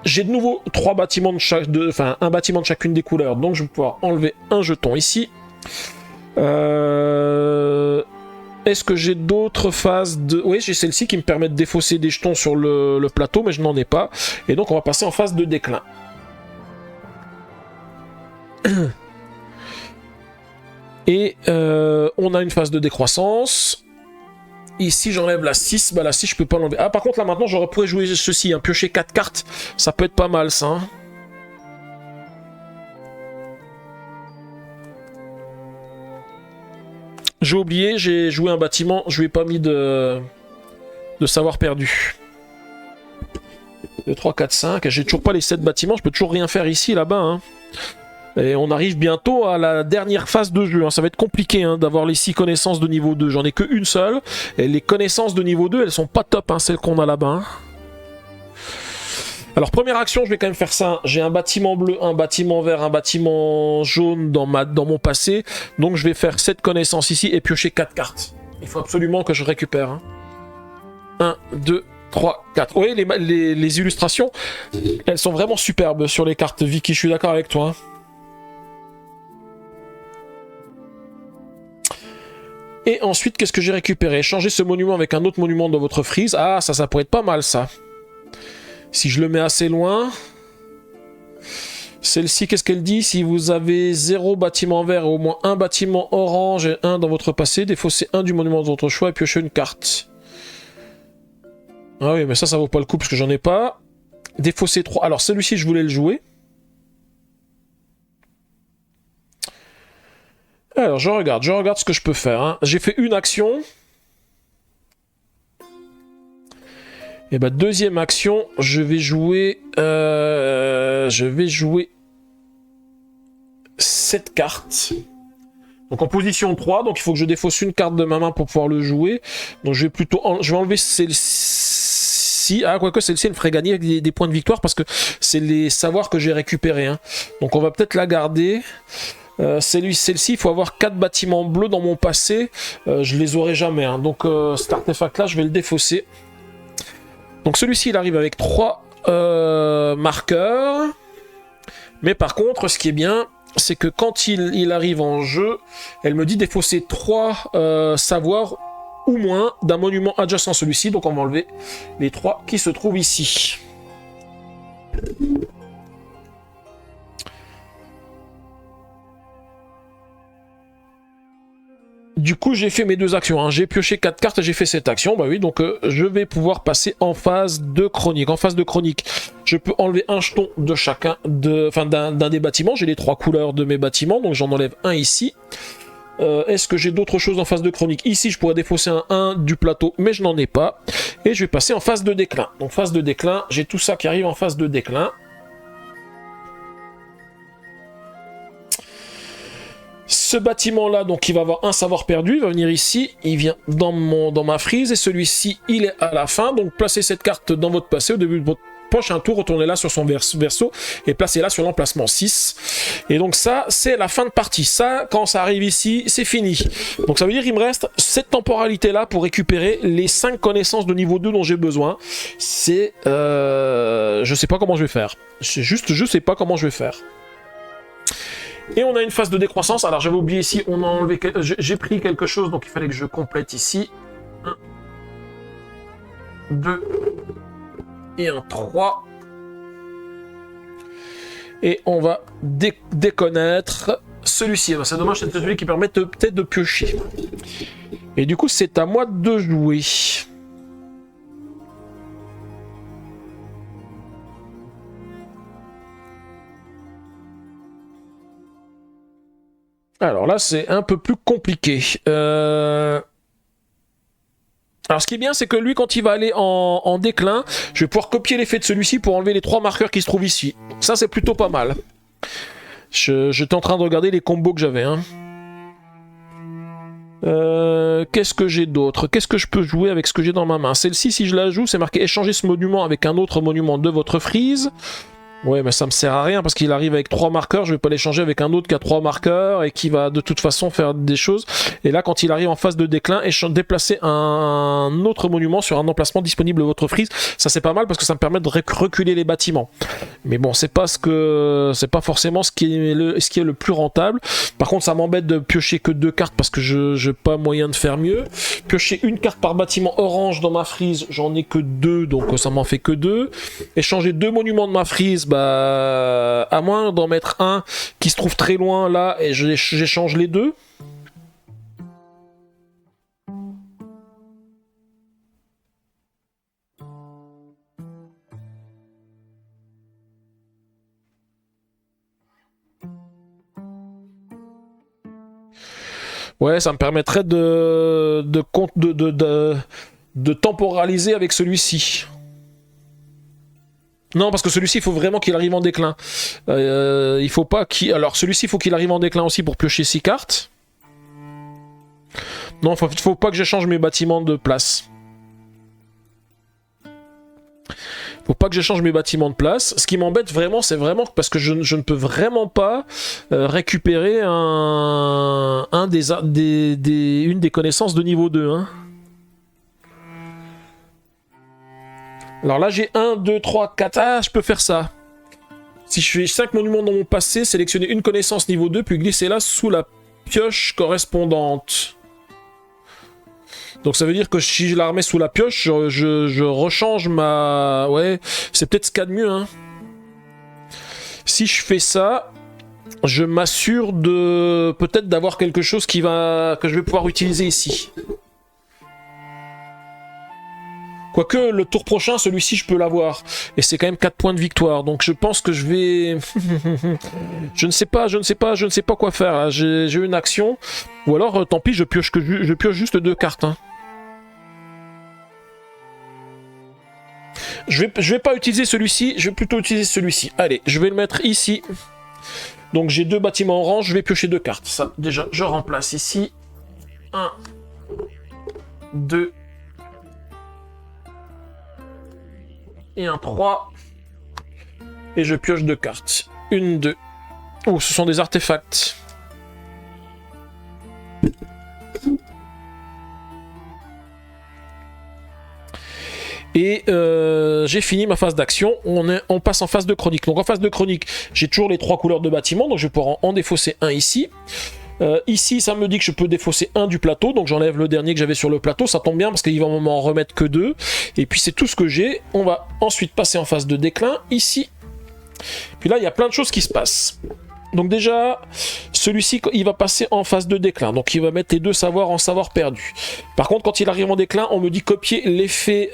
J'ai de nouveau 3 bâtiments enfin un bâtiment de chacune des couleurs, donc je vais pouvoir enlever un jeton ici. Est-ce que j'ai d'autres phases de... Oui, j'ai celle-ci qui me permet de défausser des jetons sur le plateau, mais je n'en ai pas. Et donc on va passer en phase de déclin. Et on a une phase de décroissance. Ici, j'enlève la 6. Bah, la 6, je peux pas l'enlever. Ah, par contre, là, maintenant, j'aurais pourrais jouer ceci. Hein, piocher 4 cartes. Ça peut être pas mal, ça. Hein. J'ai oublié, j'ai joué un bâtiment. Je lui ai pas mis de savoir perdu. 2, 3, 4, 5. J'ai toujours pas les 7 bâtiments. Je peux toujours rien faire ici, là-bas. Hein. Et on arrive bientôt à la dernière phase de jeu. Hein. Ça va être compliqué hein, d'avoir les 6 connaissances de niveau 2. J'en ai qu'une seule. Et les connaissances de niveau 2, elles sont pas top, hein, celles qu'on a là-bas. Hein. Alors, première action, je vais quand même faire ça. J'ai un bâtiment bleu, un bâtiment vert, un bâtiment jaune dans mon passé. Donc, je vais faire cette connaissance ici et piocher 4 cartes. Il faut absolument que je récupère. Hein. 1, 2, 3, 4. Vous voyez, les illustrations, elles sont vraiment superbes sur les cartes, Vicky. Je suis d'accord avec toi. Hein. Et ensuite, qu'est-ce que j'ai récupéré? Changer ce monument avec un autre monument dans votre frise. Ah, ça pourrait être pas mal, ça. Si je le mets assez loin... Celle-ci, qu'est-ce qu'elle dit? Si vous avez 0 bâtiment vert et au moins un bâtiment orange et 1 dans votre passé, défaussez un du monument de votre choix et piochez une carte. Ah oui, mais ça vaut pas le coup parce que j'en ai pas. Défausser 3. Alors, celui-ci, je voulais le jouer. Alors, je regarde ce que je peux faire. Hein. J'ai fait une action. Et bah, deuxième action, je vais jouer 7 cartes. Donc en position 3, donc il faut que je défausse une carte de ma main pour pouvoir le jouer. Donc je vais enlever celle-ci. Ah, quoique celle-ci, elle me ferait gagner des points de victoire parce que c'est les savoirs que j'ai récupérés. Hein. Donc on va peut-être la garder. Celle-ci, il faut avoir 4 bâtiments bleus dans mon passé. Je les aurai jamais. Hein. Donc cet artefact-là, je vais le défausser. Donc celui-ci, il arrive avec 3 marqueurs. Mais par contre, ce qui est bien, c'est que quand il arrive en jeu, elle me dit défausser 3 savoirs ou moins d'un monument adjacent à celui-ci. Donc on va enlever les 3 qui se trouvent ici. Du coup, j'ai fait mes 2 actions. Hein. J'ai pioché 4 cartes et j'ai fait cette action. Bah oui, donc je vais pouvoir passer en phase de chronique. En phase de chronique, je peux enlever un jeton de chacun, d'un des bâtiments. J'ai les 3 couleurs de mes bâtiments, donc j'en enlève un ici. Est-ce que j'ai d'autres choses en phase de chronique? Ici, je pourrais défausser un 1 du plateau, mais je n'en ai pas. Et je vais passer en phase de déclin. Donc phase de déclin, j'ai tout ça qui arrive en phase de déclin. Ce bâtiment-là, donc, il va avoir un savoir perdu, il va venir ici, il vient dans ma frise, et celui-ci, il est à la fin, donc placez cette carte dans votre passé, au début de votre prochain tour, retournez-la sur son verso, et placez-la sur l'emplacement 6. Et donc ça, c'est la fin de partie. Ça, quand ça arrive ici, c'est fini. Donc ça veut dire qu'il me reste cette temporalité-là pour récupérer les 5 connaissances de niveau 2 dont j'ai besoin. C'est... je sais pas comment je vais faire. C'est juste, je sais pas comment je vais faire. Et on a une phase de décroissance. Alors j'avais oublié ici, on a enlevé, j'ai pris quelque chose, donc il fallait que je complète ici. 1, 2 et un 3. Et on va déconnaître celui-ci. C'est dommage, c'est celui qui permet peut-être de piocher. Et du coup, c'est à moi de jouer. Alors là, c'est un peu plus compliqué. Alors ce qui est bien, c'est que lui, quand il va aller en déclin, je vais pouvoir copier l'effet de celui-ci pour enlever les 3 marqueurs qui se trouvent ici. Ça, c'est plutôt pas mal. J'étais en train de regarder les combos que j'avais. Hein. Qu'est-ce que j'ai d'autre? Qu'est-ce que je peux jouer avec ce que j'ai dans ma main? Celle-ci, si je la joue, c'est marqué échanger ce monument avec un autre monument de votre frise. Ouais, mais ça me sert à rien parce qu'il arrive avec 3 marqueurs, je vais pas l'échanger avec un autre qui a 3 marqueurs et qui va de toute façon faire des choses. Et là, quand il arrive en phase de déclin, déplacer un autre monument sur un emplacement disponible de votre frise, ça c'est pas mal parce que ça me permet de reculer les bâtiments. Mais bon, c'est pas forcément ce qui est le plus rentable. Par contre, ça m'embête de piocher que 2 cartes parce que je n'ai pas moyen de faire mieux. Piocher une carte par bâtiment orange dans ma frise, j'en ai que 2, donc ça m'en fait que 2. Échanger 2 monuments de ma frise, à moins d'en mettre un qui se trouve très loin là et j'échange les 2. Ouais, ça me permettrait de temporaliser avec celui-ci. Non, parce que celui-ci, il faut vraiment qu'il arrive en déclin. Il faut pas qu'il... Alors, celui-ci, il faut qu'il arrive en déclin aussi pour piocher 6 cartes. Non, faut pas que j'échange mes bâtiments de place. Faut pas que j'échange mes bâtiments de place. Ce qui m'embête vraiment, c'est vraiment parce que je ne peux vraiment pas récupérer une des connaissances de niveau 2. Hein. Alors là, j'ai 1, 2, 3, 4. Ah, je peux faire ça. Si je fais 5 monuments dans mon passé, sélectionner une connaissance niveau 2, puis glisser là sous la pioche correspondante. Donc ça veut dire que si je la remets sous la pioche, je rechange ma... Ouais, c'est peut-être ce qu'il y a de mieux. Hein. Si je fais ça, je m'assure de... peut-être d'avoir quelque chose que je vais pouvoir utiliser ici. Quoique, le tour prochain, celui-ci, je peux l'avoir. Et c'est quand même 4 points de victoire. Donc je pense que je vais... je ne sais pas quoi faire. J'ai une action. Ou alors, tant pis, je pioche juste 2 cartes. Hein. Je vais pas utiliser celui-ci, je vais plutôt utiliser celui-ci. Allez, je vais le mettre ici. Donc j'ai 2 bâtiments orange, je vais piocher 2 cartes. Ça, déjà, je remplace ici. 1, 2... et un 3. Et je pioche 2 cartes. 1, 2. Oh, ce sont des artefacts. Et j'ai fini ma phase d'action. On passe en phase de chronique. Donc en phase de chronique, j'ai toujours les 3 couleurs de bâtiment. Donc je vais pouvoir en défausser un ici. Ici, ça me dit que je peux défausser un du plateau, donc j'enlève le dernier que j'avais sur le plateau, ça tombe bien parce qu'il va m'en remettre que 2. Et puis c'est tout ce que j'ai. On va ensuite passer en phase de déclin, ici. Puis là, il y a plein de choses qui se passent. Donc déjà, celui-ci, il va passer en phase de déclin, donc il va mettre les 2 savoirs en savoir perdu. Par contre, quand il arrive en déclin, on me dit copier l'effet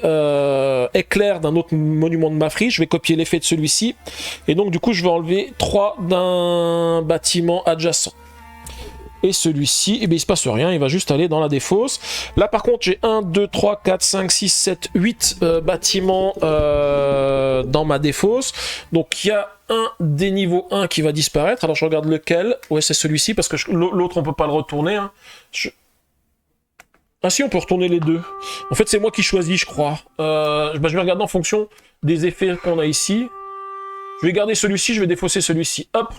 éclair d'un autre monument de ma frise. Je vais copier l'effet de celui-ci. Et donc du coup, je vais enlever 3 d'un bâtiment adjacent. Et celui-ci, eh bien, il se passe rien, il va juste aller dans la défausse. Là, par contre, j'ai 1, 2, 3, 4, 5, 6, 7, 8 bâtiments dans ma défausse. Donc, il y a un des niveaux 1 qui va disparaître. Alors, je regarde lequel. Ouais, c'est celui-ci, parce que l'autre, on peut pas le retourner. Hein. Ah si, on peut retourner les 2. En fait, c'est moi qui choisis, je crois. Je vais regarder en fonction des effets qu'on a ici. Je vais garder celui-ci, je vais défausser celui-ci. Hop.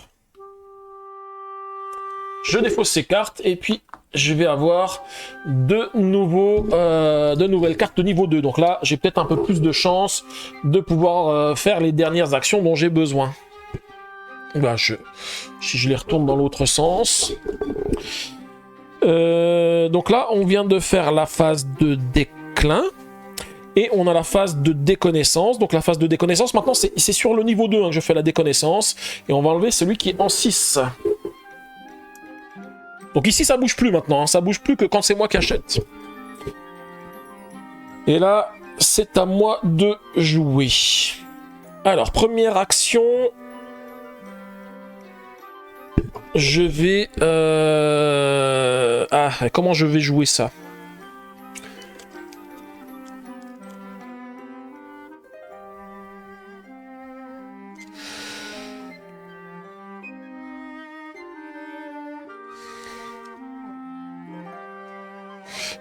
Je défausse ces cartes et puis je vais avoir de nouvelles cartes de niveau 2. Donc là, j'ai peut-être un peu plus de chance de pouvoir faire les dernières actions dont j'ai besoin. Bah, si je les retourne dans l'autre sens. Donc là, on vient de faire la phase de déclin. Et on a la phase de déconnaissance. Donc la phase de déconnaissance, maintenant, c'est sur le niveau 2 hein, que je fais la déconnaissance. Et on va enlever celui qui est en 6. Donc ici, ça bouge plus maintenant. Hein. Ça bouge plus que quand c'est moi qui achète. Et là, c'est à moi de jouer. Alors, première action. Je vais... Ah, comment je vais jouer ça ?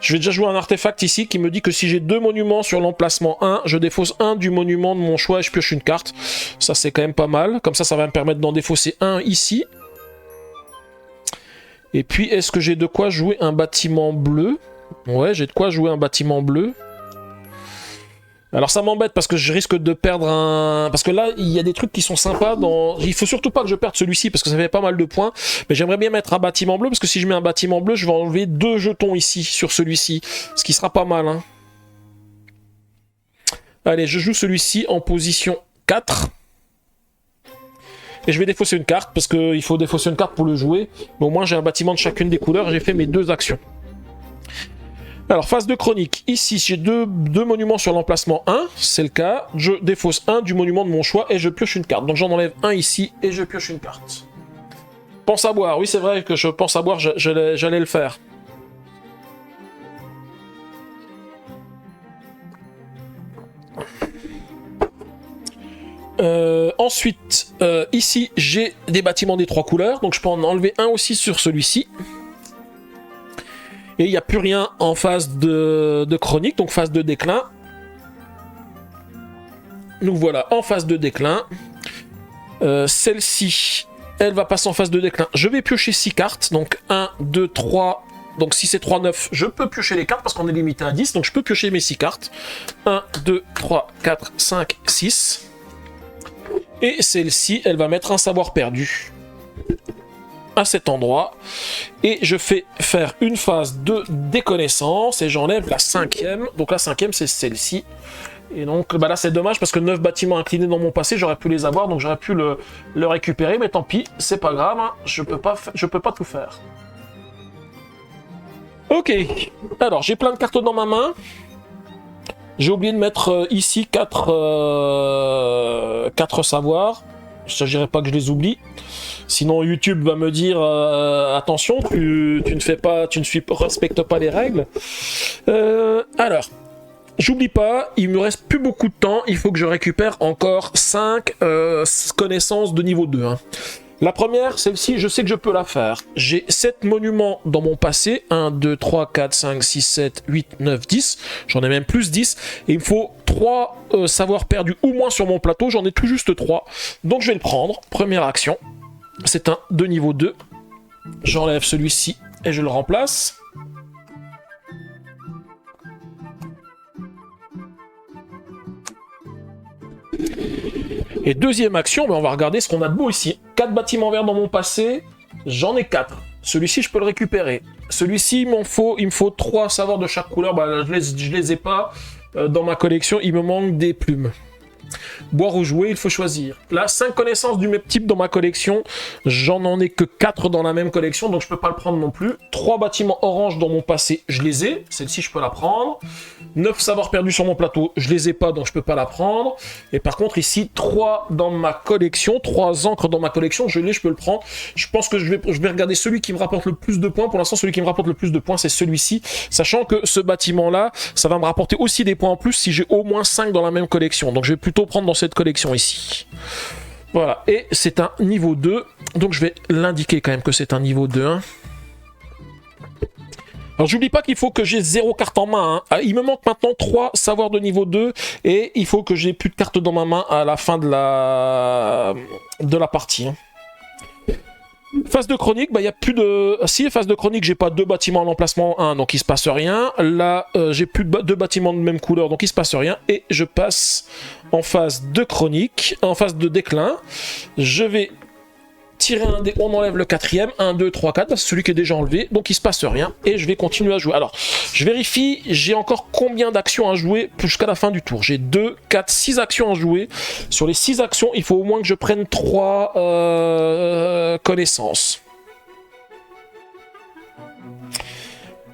Je vais déjà jouer un artefact ici qui me dit que si j'ai 2 monuments sur l'emplacement 1, je défausse un du monument de mon choix et je pioche une carte. Ça, c'est quand même pas mal. Comme ça va me permettre d'en défausser un ici. Et puis, est-ce que j'ai de quoi jouer un bâtiment bleu? Ouais, j'ai de quoi jouer un bâtiment bleu. Alors ça m'embête parce que je risque de perdre un... Parce que là, il y a des trucs qui sont sympas dans... Il faut surtout pas que je perde celui-ci parce que ça fait pas mal de points. Mais j'aimerais bien mettre un bâtiment bleu parce que si je mets un bâtiment bleu, je vais enlever 2 jetons ici, sur celui-ci. Ce qui sera pas mal, hein. Allez, je joue celui-ci en position 4. Et je vais défausser une carte parce qu'il faut défausser une carte pour le jouer. Mais au moins, j'ai un bâtiment de chacune des couleurs et j'ai fait mes 2 actions. Alors, phase de chronique. Ici, j'ai deux monuments sur l'emplacement 1. C'est le cas. Je défausse un du monument de mon choix et je pioche une carte. Donc, j'en enlève un ici et je pioche une carte. Pense à boire. Oui, c'est vrai que je pense à boire. J'allais le faire. Ensuite, ici, j'ai des bâtiments des 3 couleurs. Donc, je peux en enlever un aussi sur celui-ci. Et il n'y a plus rien en phase de chronique, donc phase de déclin. Donc voilà, en phase de déclin. Celle-ci, elle va passer en phase de déclin. Je vais piocher 6 cartes, donc 1, 2, 3. Donc si c'est 3, 9, je peux piocher les cartes parce qu'on est limité à 10. Donc je peux piocher mes 6 cartes. 1, 2, 3, 4, 5, 6. Et celle-ci, elle va mettre un savoir perdu à cet endroit, et je fais faire une phase de déconnaissance, et j'enlève la 5e, donc la 5e c'est celle-ci, et donc bah là c'est dommage parce que 9 bâtiments inclinés dans mon passé, j'aurais pu les avoir, donc j'aurais pu le récupérer, mais tant pis, c'est pas grave, hein, je peux pas tout faire. Ok, alors j'ai plein de cartes dans ma main, j'ai oublié de mettre ici 4 savoirs, il ne s'agirait pas que je les oublie. Sinon YouTube va me dire attention, tu ne respectes pas les règles. Alors, j'oublie pas, il me reste plus beaucoup de temps, il faut que je récupère encore 5 connaissances de niveau 2. Hein. La première, celle-ci, je sais que je peux la faire. J'ai 7 monuments dans mon passé. 1, 2, 3, 4, 5, 6, 7, 8, 9, 10. J'en ai même plus 10. Et il me faut 3 savoirs perdus ou moins sur mon plateau. J'en ai tout juste 3. Donc je vais le prendre. Première action. C'est un de niveau 2. J'enlève celui-ci et je le remplace. Et deuxième action, ben on va regarder ce qu'on a de beau ici. 4 bâtiments verts dans mon passé, j'en ai 4. Celui-ci, je peux le récupérer. Celui-ci, il me faut 3 savoirs de chaque couleur. Ben, je les ai pas dans ma collection, il me manque des plumes. Boire ou jouer, il faut choisir. Là, 5 connaissances du même type dans ma collection. J'en ai que 4 dans la même collection, donc je peux pas le prendre non plus. 3 bâtiments orange dans mon passé, je les ai. Celle-ci, je peux la prendre. 9 savoirs perdus sur mon plateau, je les ai pas, donc je peux pas la prendre. Et par contre, ici, 3 dans ma collection, 3 encres dans ma collection, je peux le prendre. Je pense que je vais regarder celui qui me rapporte le plus de points. Pour l'instant, celui qui me rapporte le plus de points, c'est celui-ci. Sachant que ce bâtiment-là, ça va me rapporter aussi des points en plus si j'ai au moins 5 dans la même collection. Donc je vais plutôt prendre dans cette collection ici. Voilà, et c'est un niveau 2, donc je vais l'indiquer quand même que c'est un niveau 2. Hein. Alors j'oublie pas qu'il faut que j'ai 0 carte en main. Hein. Il me manque maintenant 3 savoirs de niveau 2, et il faut que j'ai plus de cartes dans ma main à la fin de la partie. Hein. Phase de chronique, bah il y a plus de... Si, phase de chronique, j'ai pas 2 bâtiments à l'emplacement 1, donc il se passe rien. Là, j'ai plus de 2 bâtiments de même couleur, donc il se passe rien. Et je passe en phase de chronique, en phase de déclin. Je vais tirer un dé, on enlève le 4e, 1, 2, 3, 4, c'est celui qui est déjà enlevé, donc il se passe rien. Et je vais continuer à jouer. Alors, je vérifie, j'ai encore combien d'actions à jouer jusqu'à la fin du tour. J'ai 2, 4, 6 actions à jouer. Sur les 6 actions, il faut au moins que je prenne 3 connaissances.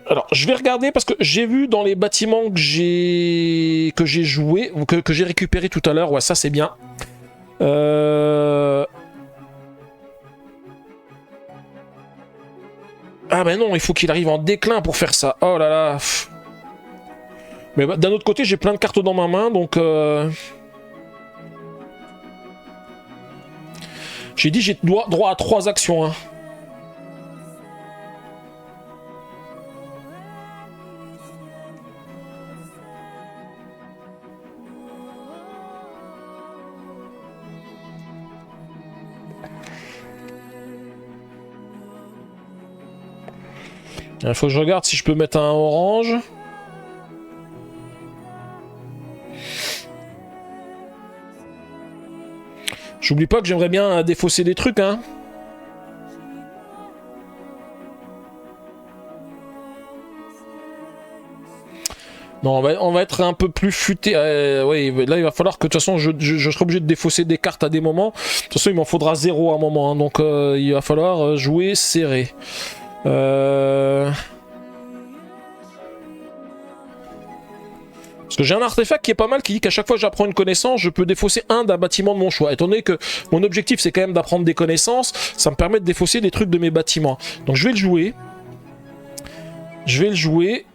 Alors, je vais regarder parce que j'ai vu dans les bâtiments que j'ai joué, que j'ai récupéré tout à l'heure, ouais, ça c'est bien. Ah ben non, il faut qu'il arrive en déclin pour faire ça. Oh là là. Mais d'un autre côté, j'ai plein de cartes dans ma main, donc... J'ai dit j'ai droit à 3 actions. Hein. Il faut que je regarde si je peux mettre un orange. J'oublie pas que j'aimerais bien défausser des trucs, hein. Non, on va être un peu plus futé. Oui, là, il va falloir que, de toute façon, je serai obligé de défausser des cartes à des moments. De toute façon, il m'en faudra 0 à un moment. Hein, donc, il va falloir jouer serré. Parce que j'ai un artefact qui est pas mal, qui dit qu'à chaque fois que j'apprends une connaissance, je peux défausser un d'un bâtiment de mon choix. Étant donné que mon objectif, c'est quand même d'apprendre des connaissances, ça me permet de défausser des trucs de mes bâtiments. Donc, je vais le jouer. Je vais le jouer.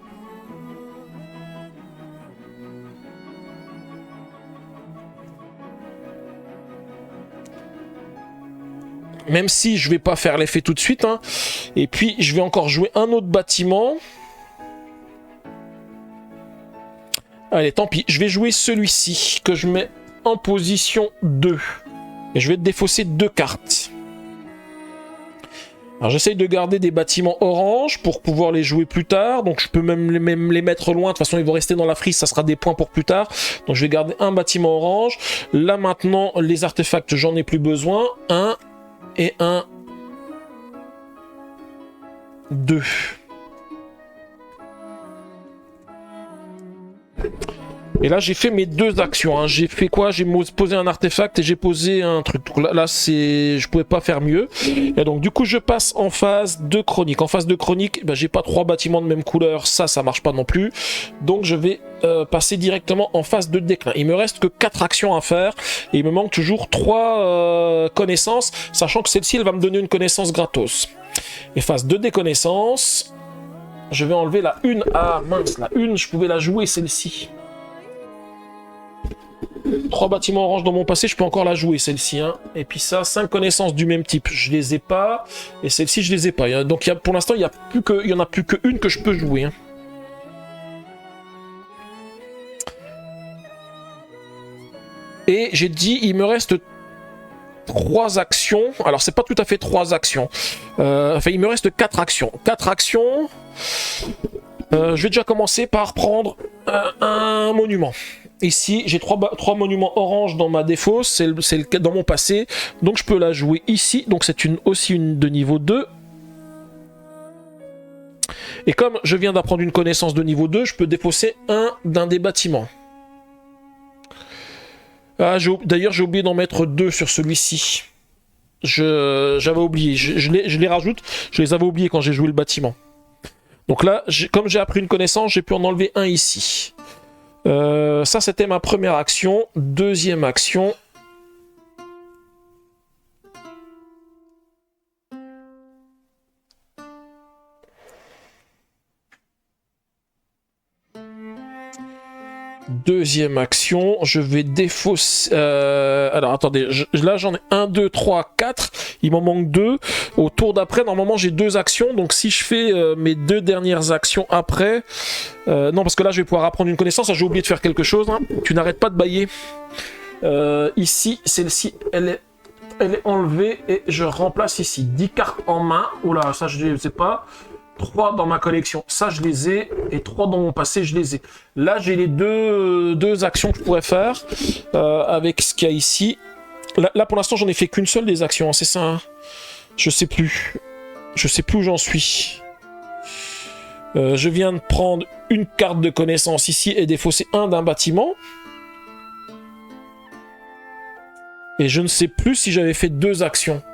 Même si je vais pas faire l'effet tout de suite. Hein. Et puis, je vais encore jouer un autre bâtiment. Allez, tant pis. Je vais jouer celui-ci, que je mets en position 2. Et je vais défausser 2 cartes. Alors, j'essaye de garder des bâtiments orange pour pouvoir les jouer plus tard. Donc, je peux même les mettre loin. De toute façon, ils vont rester dans la frise. Ça sera des points pour plus tard. Donc, je vais garder un bâtiment orange. Là, maintenant, les artefacts, j'en ai plus besoin. 1 et 1, 2. Et là, j'ai fait mes 2 actions. Hein. J'ai fait quoi? J'ai posé un artefact et j'ai posé un truc. Donc là je pouvais pas faire mieux. Et donc, du coup, je passe en phase de chronique. En phase de chronique, ben, j'ai pas 3 bâtiments de même couleur. Ça marche pas non plus. Donc, je vais passer directement en phase de déclin. Il me reste que 4 actions à faire. Et il me manque toujours 3 connaissances. Sachant que celle-ci, elle va me donner une connaissance gratos. Et phase de déconnaissance, je vais enlever la 1. Ah mince, la 1, je pouvais la jouer celle-ci. 3 bâtiments orange dans mon passé, je peux encore la jouer celle-ci. Hein. Et puis ça, 5 connaissances du même type, je les ai pas. Et celle-ci, je les ai pas. Donc pour l'instant, il y en a plus qu'une que je peux jouer. Hein. Et j'ai dit, il me reste 3 actions. Alors, c'est pas tout à fait 3 actions. Enfin, il me reste 4 actions. 4 actions. Je vais déjà commencer par prendre un monument. Ici, j'ai 3 monuments orange dans ma défausse, c'est le cas dans mon passé, donc je peux la jouer ici, donc c'est aussi une de niveau 2. Et comme je viens d'apprendre une connaissance de niveau 2, je peux défausser d'un des bâtiments. Ah, d'ailleurs, j'ai oublié d'en mettre 2 sur celui-ci. J'avais oublié, je les rajoute, je les avais oubliés quand j'ai joué le bâtiment. Donc là, comme j'ai appris une connaissance, j'ai pu en enlever un ici. Ça, c'était ma première action. Deuxième action. Deuxième action, je vais défausser... alors, attendez, là, j'en ai 1, 2, 3, 4. Il m'en manque 2. Au tour d'après, normalement, j'ai 2 actions. Donc, si je fais mes 2 dernières actions après... non, parce que là, je vais pouvoir apprendre une connaissance. Ah, j'ai oublié de faire quelque chose. Hein. Tu n'arrêtes pas de bailler. Ici, celle-ci, elle est enlevée. Et je remplace ici 10 cartes en main. Oula, ça, je ne sais pas. 3 dans ma collection, ça je les ai, et 3 dans mon passé, je les ai. Là, j'ai les deux actions que je pourrais faire avec ce qu'il y a ici. Là pour l'instant, j'en ai fait qu'une seule des actions, hein, c'est ça. Hein. Je sais plus. Je sais plus où j'en suis. Je viens de prendre une carte de connaissance ici et défausser un d'un bâtiment. Et je ne sais plus si j'avais fait 2 actions.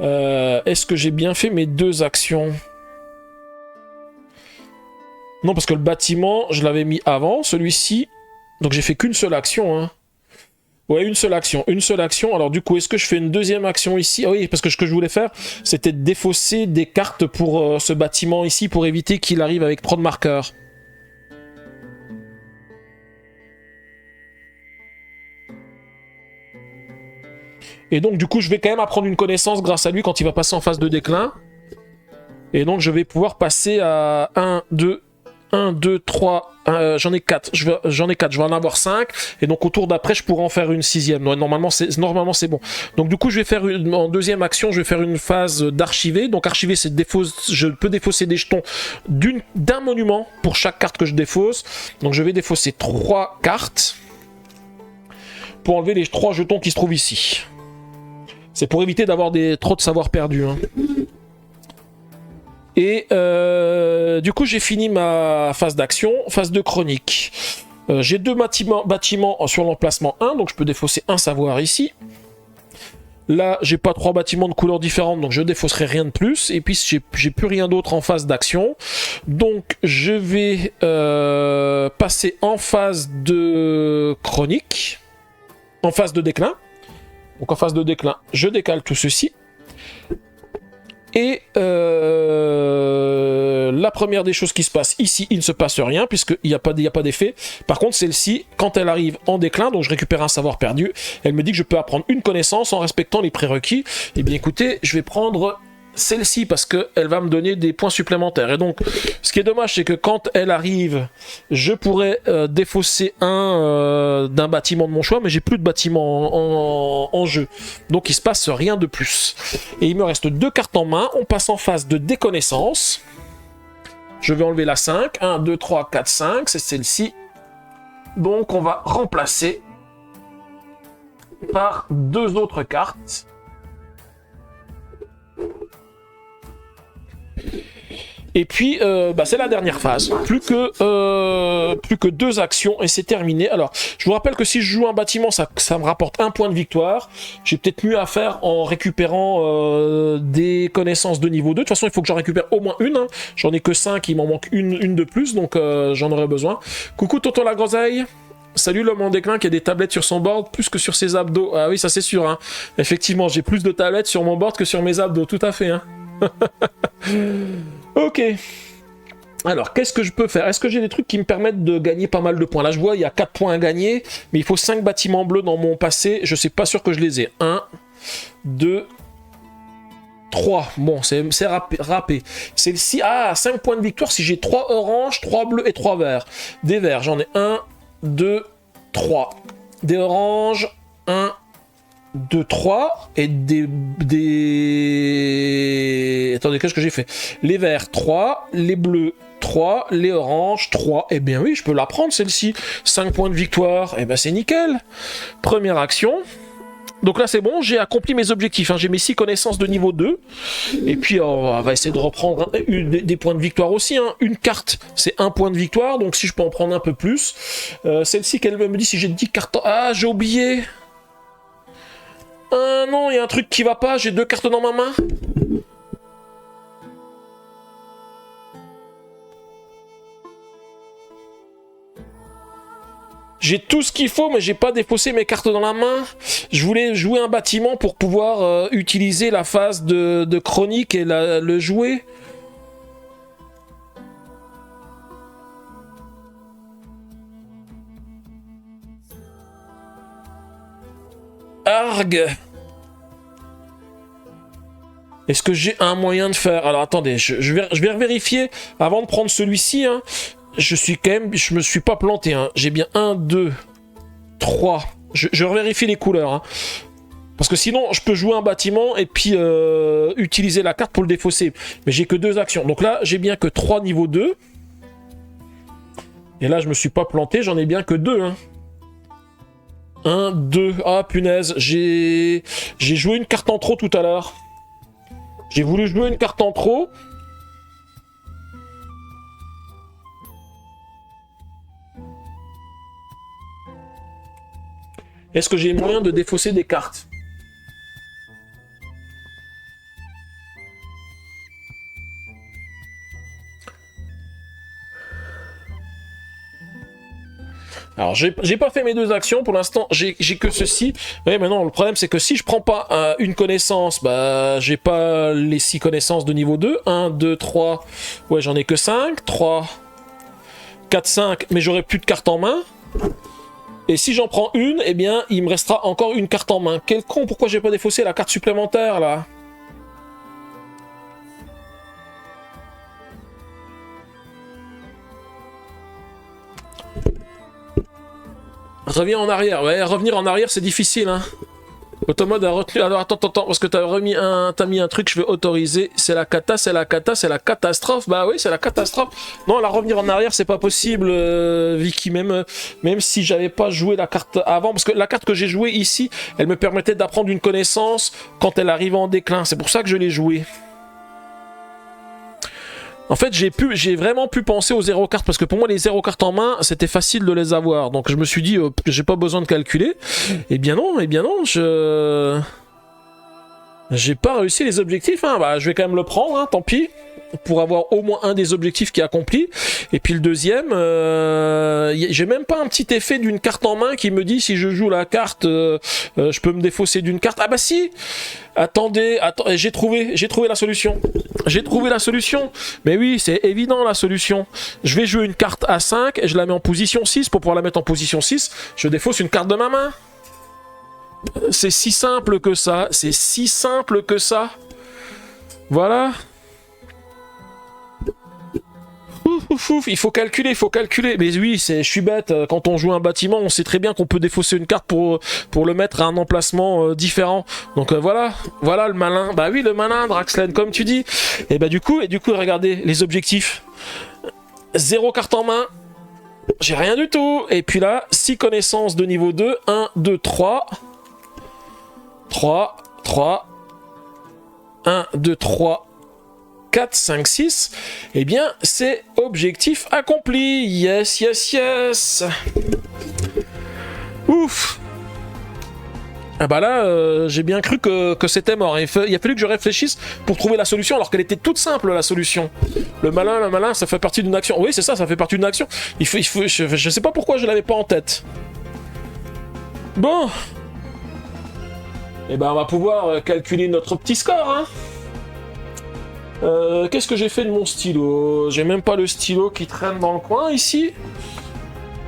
Est-ce que j'ai bien fait mes 2 actions ? Non, parce que le bâtiment, je l'avais mis avant, celui-ci. Donc j'ai fait qu'une seule action. Hein. Ouais, une seule action. Une seule action. Alors du coup, est-ce que je fais une deuxième action ici? Ah oui, parce que ce que je voulais faire, c'était de défausser des cartes pour ce bâtiment ici, pour éviter qu'il arrive avec trop de marqueurs. Et donc du coup, je vais quand même apprendre une connaissance grâce à lui quand il va passer en phase de déclin. Et donc je vais pouvoir passer à 1, 2... 1, 2, 3, j'en ai 4. J'en ai 4, je vais en avoir 5. Et donc au tour d'après, je pourrais en faire une 6e. Normalement, c'est bon. Donc du coup, je vais faire en deuxième action, je vais faire une phase d'archiver. Donc archiver, c'est je peux défausser des jetons d'un monument pour chaque carte que je défausse. Donc je vais défausser 3 cartes pour enlever les 3 jetons qui se trouvent ici. C'est pour éviter d'avoir trop de savoir perdu. Hein. Et du coup, j'ai fini ma phase d'action, phase de chronique. J'ai 2 bâtiments sur l'emplacement 1, donc je peux défausser un savoir ici. Là, j'ai pas 3 bâtiments de couleurs différentes, donc je défausserai rien de plus. Et puis, j'ai plus rien d'autre en phase d'action. Donc, je vais passer en phase de chronique, en phase de déclin. Donc, en phase de déclin, je décale tout ceci. Et la première des choses qui se passe ici, il ne se passe rien puisqu'il n'y a pas d'effet. Par contre, celle-ci, quand elle arrive en déclin, donc je récupère un savoir perdu, elle me dit que je peux apprendre une connaissance en respectant les prérequis. Eh bien écoutez, je vais prendre celle-ci parce qu'elle va me donner des points supplémentaires. Et donc, ce qui est dommage, c'est que quand elle arrive, je pourrais défausser d'un bâtiment de mon choix, mais j'ai plus de bâtiment en jeu. Donc, il se passe rien de plus. Et il me reste 2 cartes en main. On passe en phase de déconnaissance. Je vais enlever la 5. 1, 2, 3, 4, 5. C'est celle-ci. Donc, on va remplacer par 2 autres cartes. Et puis, c'est la dernière phase. Plus que 2 actions et c'est terminé. Alors, je vous rappelle que si je joue un bâtiment, ça me rapporte 1 point de victoire. J'ai peut-être mieux à faire en récupérant des connaissances de niveau 2. De toute façon, il faut que j'en récupère au moins une. Hein. J'en ai que 5, il m'en manque une de plus, donc j'en aurai besoin. Coucou Tonton la Groseille. Salut l'homme en déclin qui a des tablettes sur son board plus que sur ses abdos. Ah oui, ça c'est sûr. Hein. Effectivement, j'ai plus de tablettes sur mon board que sur mes abdos, tout à fait. Hein. Ok. Alors, qu'est-ce que je peux faire? Est-ce que j'ai des trucs qui me permettent de gagner pas mal de points? Là, je vois, il y a 4 points à gagner, mais il faut 5 bâtiments bleus dans mon passé. Je suis pas sûr que je les ai. 1, 2, 3. Bon, c'est râpé. Celle-ci, 5 points de victoire si j'ai 3 oranges, 3 bleus et 3 verts. Des verts, j'en ai 1, 2, 3. Des oranges, 1, 2, 3, et Attendez, qu'est-ce que j'ai fait? Les verts, 3, les bleus, 3, les oranges, 3. Eh bien oui, je peux la prendre, celle-ci. 5 points de victoire, eh bien c'est nickel. Première action. Donc là, c'est bon, j'ai accompli mes objectifs. Hein. J'ai mes 6 connaissances de niveau 2. Et puis, on va essayer de reprendre des points de victoire aussi. Hein. Une carte, c'est 1 point de victoire. Donc si je peux en prendre un peu plus. Celle-ci, qu'elle me dit si j'ai 10 cartes... Ah, j'ai oublié. Non, il y a un truc qui va pas, j'ai 2 cartes dans ma main. J'ai tout ce qu'il faut, mais j'ai pas défaussé mes cartes dans la main. Je voulais jouer un bâtiment pour pouvoir utiliser la phase de chronique et le jouer. Argue. Est-ce que j'ai un moyen de faire? Alors attendez, je vais vérifier avant de prendre celui-ci. Hein. Je me suis pas planté. Hein. J'ai bien 1, 2, 3. Je revérifie les couleurs. Hein. Parce que sinon, je peux jouer un bâtiment et puis utiliser la carte pour le défausser. Mais j'ai que 2 actions. Donc là, j'ai bien que 3 niveau 2. Et là, je me suis pas planté. J'en ai bien que 2. Hein. 1, 2. Ah, punaise. J'ai joué une carte en trop tout à l'heure. J'ai voulu jouer une carte en trop. Est-ce que j'ai moyen de défausser des cartes? Alors, j'ai pas fait mes 2 actions, pour l'instant, j'ai que ceci. Oui, mais non, le problème, c'est que si je prends pas une connaissance, bah, j'ai pas les 6 connaissances de niveau 2. 1, 2, 3, ouais, j'en ai que 5. 3, 4, 5, mais j'aurai plus de cartes en main. Et si j'en prends une, eh bien, il me restera encore une carte en main. Quel con, pourquoi j'ai pas défaussé la carte supplémentaire, là? Reviens en arrière. Ouais, revenir en arrière, c'est difficile, hein. Automode a retenu... Alors, attends, parce que t'as mis un truc, je vais autoriser. C'est la cata, c'est la cata, c'est la catastrophe. Bah oui, c'est la catastrophe. Non, là, revenir en arrière, c'est pas possible, Vicky. Même si j'avais pas joué la carte avant. Parce que la carte que j'ai jouée ici, elle me permettait d'apprendre une connaissance quand elle arrivait en déclin. C'est pour ça que je l'ai jouée. En fait, j'ai vraiment pu penser aux 0 cartes, parce que pour moi, les 0 cartes en main, c'était facile de les avoir. Donc je me suis dit, j'ai pas besoin de calculer. Eh bien non, j'ai pas réussi les objectifs, hein. Bah, je vais quand même le prendre, hein, tant pis, pour avoir au moins un des objectifs qui est accompli. Et puis le deuxième, j'ai même pas un petit effet d'une carte en main qui me dit si je joue la carte, je peux me défausser d'une carte. Ah bah si. Attendez, j'ai trouvé la solution. J'ai trouvé la solution. Mais oui, c'est évident la solution. Je vais jouer une carte à 5 et je la mets en position 6. Pour pouvoir la mettre en position 6, je défausse une carte de ma main. C'est si simple que ça. C'est si simple que ça. Voilà. Ouf, il faut calculer. Mais oui, je suis bête. Quand on joue un bâtiment, on sait très bien qu'on peut défausser une carte pour le mettre à un emplacement différent. Donc voilà le malin. Bah oui, le malin, Draxlen, comme tu dis. Et bah du coup, regardez les objectifs. 0 carte en main. J'ai rien du tout. Et puis là, 6 connaissances de niveau 2. 1, 2, 3. 3. 1, 2, 3. 4, 5, 6, eh bien, c'est objectif accompli. Yes. Ouf. Ah bah là, j'ai bien cru que c'était mort. Il a fallu que je réfléchisse pour trouver la solution, alors qu'elle était toute simple, la solution. Le malin, ça fait partie d'une action. Oui, c'est ça fait partie d'une action. Je sais pas pourquoi je l'avais pas en tête. Bon. Eh ben, on va pouvoir calculer notre petit score, hein. Qu'est-ce que j'ai fait de mon stylo? J'ai même pas le stylo qui traîne dans le coin ici.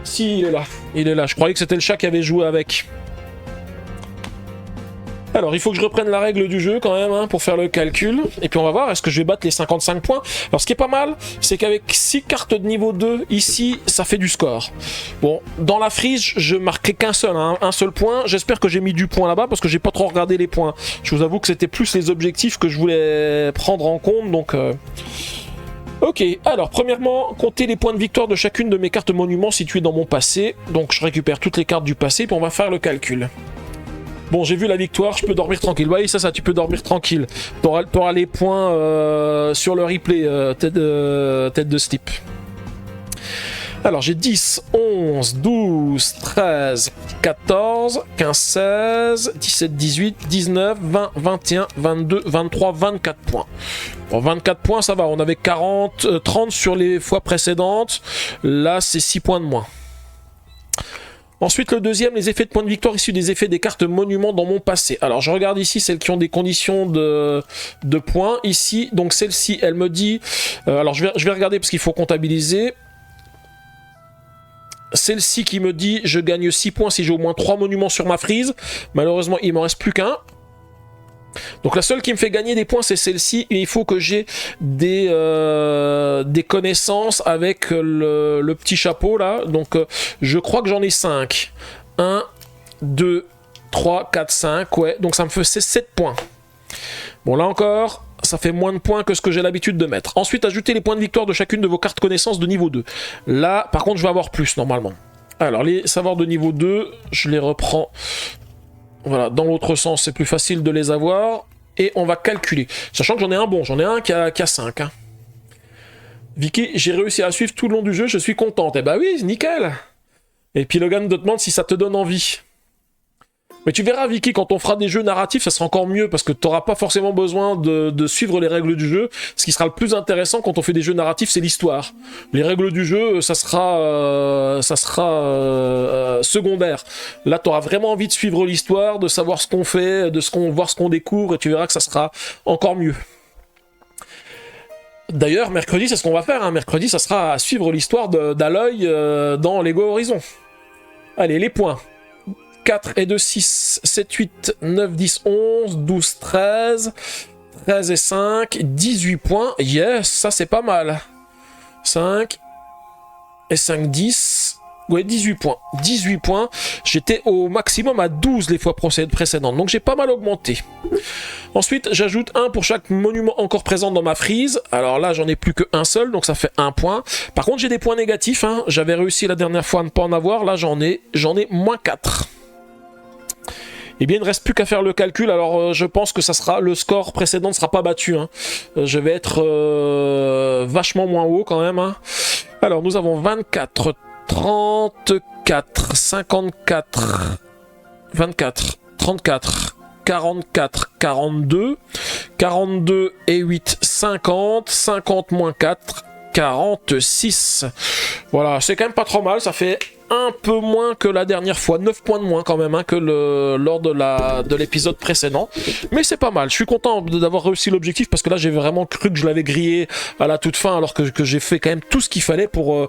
Si, il est là. Je croyais que c'était le chat qui avait joué avec. Alors, il faut que je reprenne la règle du jeu quand même, hein, pour faire le calcul. Et puis on va voir, est-ce que je vais battre les 55 points? Alors, ce qui est pas mal, c'est qu'avec 6 cartes de niveau 2, ici, ça fait du score. Bon, dans la frise, je marquais qu'un seul, hein, un seul point. J'espère que j'ai mis du point là-bas, parce que j'ai pas trop regardé les points. Je vous avoue que c'était plus les objectifs que je voulais prendre en compte, donc... Ok, alors premièrement, compter les points de victoire de chacune de mes cartes monuments situées dans mon passé. Donc je récupère toutes les cartes du passé, puis on va faire le calcul. Bon, j'ai vu la victoire, je peux dormir tranquille. Oui, ça, tu peux dormir tranquille. T'auras les points sur le replay, tête de slip. Alors, j'ai 10, 11, 12, 13, 14, 15, 16, 17, 18, 19, 20, 21, 22, 23, 24 points. Bon, 24 points, ça va. On avait 30 sur les fois précédentes. Là, c'est 6 points de moins. Ensuite, le deuxième, les effets de points de victoire issus des effets des cartes monuments dans mon passé. Alors, je regarde ici celles qui ont des conditions de points. Ici, donc celle-ci, elle me dit... alors, je vais regarder parce qu'il faut comptabiliser. Celle-ci qui me dit je gagne 6 points si j'ai au moins 3 monuments sur ma frise. Malheureusement, il m'en reste plus qu'un. Donc la seule qui me fait gagner des points, c'est celle-ci. Et il faut que j'ai des connaissances avec le petit chapeau, là. Donc je crois que j'en ai 5. 1, 2, 3, 4, 5. Ouais, donc ça me fait 7 points. Bon, là encore, ça fait moins de points que ce que j'ai l'habitude de mettre. Ensuite, ajoutez les points de victoire de chacune de vos cartes connaissances de niveau 2. Là, par contre, je vais avoir plus, normalement. Alors, les savoirs de niveau 2, je les reprends... Voilà, dans l'autre sens, c'est plus facile de les avoir. Et on va calculer. Sachant que j'en ai un bon, j'en ai un qui a 5. Hein. Vicky, j'ai réussi à suivre tout le long du jeu, je suis contente. Eh bah oui, nickel. Et puis Logan te demande si ça te donne envie. Mais tu verras, Vicky, quand on fera des jeux narratifs, ça sera encore mieux, parce que tu n'auras pas forcément besoin de suivre les règles du jeu. Ce qui sera le plus intéressant quand on fait des jeux narratifs, c'est l'histoire. Les règles du jeu, ça sera secondaire. Là, tu auras vraiment envie de suivre l'histoire, de savoir ce qu'on fait, voir ce qu'on découvre, et tu verras que ça sera encore mieux. D'ailleurs, mercredi, c'est ce qu'on va faire. Hein. Mercredi, ça sera à suivre l'histoire d'Aloy dans Lego Horizon. Allez, les points. 4 et 2, 6, 7, 8, 9, 10, 11, 12, 13, 13 et 5, 18 points. Yes, ça c'est pas mal. 5 et 5, 10, Ouais, 18 points. 18 points. J'étais au maximum à 12 les fois précédentes. Donc j'ai pas mal augmenté. Ensuite, j'ajoute 1 pour chaque monument encore présent dans ma frise. Alors là, j'en ai plus qu'un seul, donc ça fait 1 point. Par contre, j'ai des points négatifs. Hein. J'avais réussi la dernière fois à ne pas en avoir. Là, j'en ai moins 4. Eh bien, il ne reste plus qu'à faire le calcul. Alors, je pense que ça sera le score précédent ne sera pas battu. Hein. Je vais être vachement moins haut quand même. Hein. Alors, nous avons 24, 34, 54, 24, 34, 44, 42, 42 et 8, 50, 50 moins 4, 46. Voilà, c'est quand même pas trop mal, ça fait un peu moins que la dernière fois, 9 points de moins quand même hein, que lors de l'épisode précédent, mais c'est pas mal. Je suis content d'avoir réussi l'objectif parce que là j'ai vraiment cru que je l'avais grillé à la toute fin alors que j'ai fait quand même tout ce qu'il fallait pour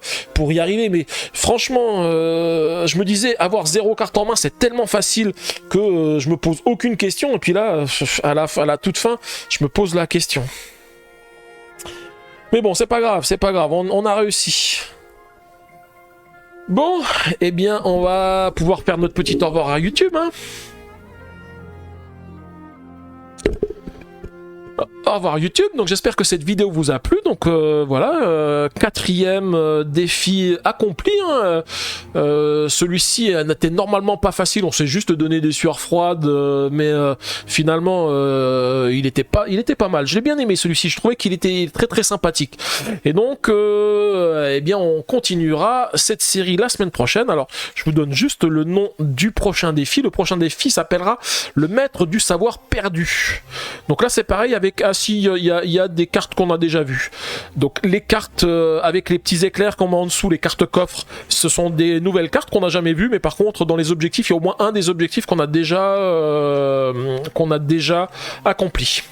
y arriver, mais franchement je me disais avoir 0 carte en main c'est tellement facile que je me pose aucune question, et puis là à la toute fin je me pose la question. Mais bon, c'est pas grave, on a réussi. Bon, eh bien, on va pouvoir faire notre petit au revoir à YouTube, hein. Au revoir YouTube, donc j'espère que cette vidéo vous a plu, donc voilà, 4e défi accompli, hein. Celui-ci n'était normalement pas facile, on s'est juste donné des sueurs froides, mais finalement il était pas mal, je l'ai bien aimé celui-ci, je trouvais qu'il était très très sympathique, et donc eh bien on continuera cette série la semaine prochaine. Alors je vous donne juste le nom du prochain défi, le prochain défi s'appellera le maître du savoir perdu, donc là c'est pareil avec il y a des cartes qu'on a déjà vues. Donc les cartes avec les petits éclairs qu'on met en dessous, les cartes coffres, ce sont des nouvelles cartes qu'on n'a jamais vues, mais par contre dans les objectifs, il y a au moins un des objectifs qu'on a déjà accompli.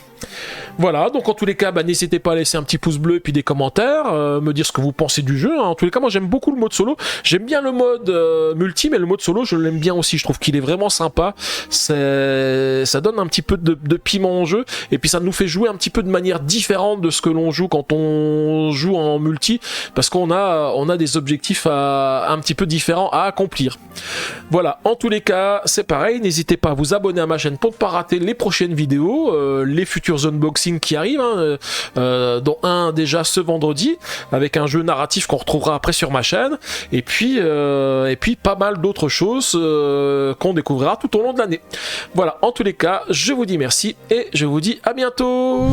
Voilà, donc en tous les cas, n'hésitez pas à laisser un petit pouce bleu et puis des commentaires, me dire ce que vous pensez du jeu. Hein. En tous les cas, moi j'aime beaucoup le mode solo. J'aime bien le mode multi, mais le mode solo, je l'aime bien aussi. Je trouve qu'il est vraiment sympa. Ça donne un petit peu de piment au jeu, et puis ça nous fait jouer un petit peu de manière différente de ce que l'on joue quand on joue en multi, parce qu'on a des objectifs un petit peu différents à accomplir. Voilà, en tous les cas, c'est pareil. N'hésitez pas à vous abonner à ma chaîne pour ne pas rater les prochaines vidéos, les futurs unboxings qui arrivent, hein, dont un déjà ce vendredi avec un jeu narratif qu'on retrouvera après sur ma chaîne, et puis pas mal d'autres choses qu'on découvrira tout au long de l'année. Voilà, en tous les cas, je vous dis merci et je vous dis à bientôt.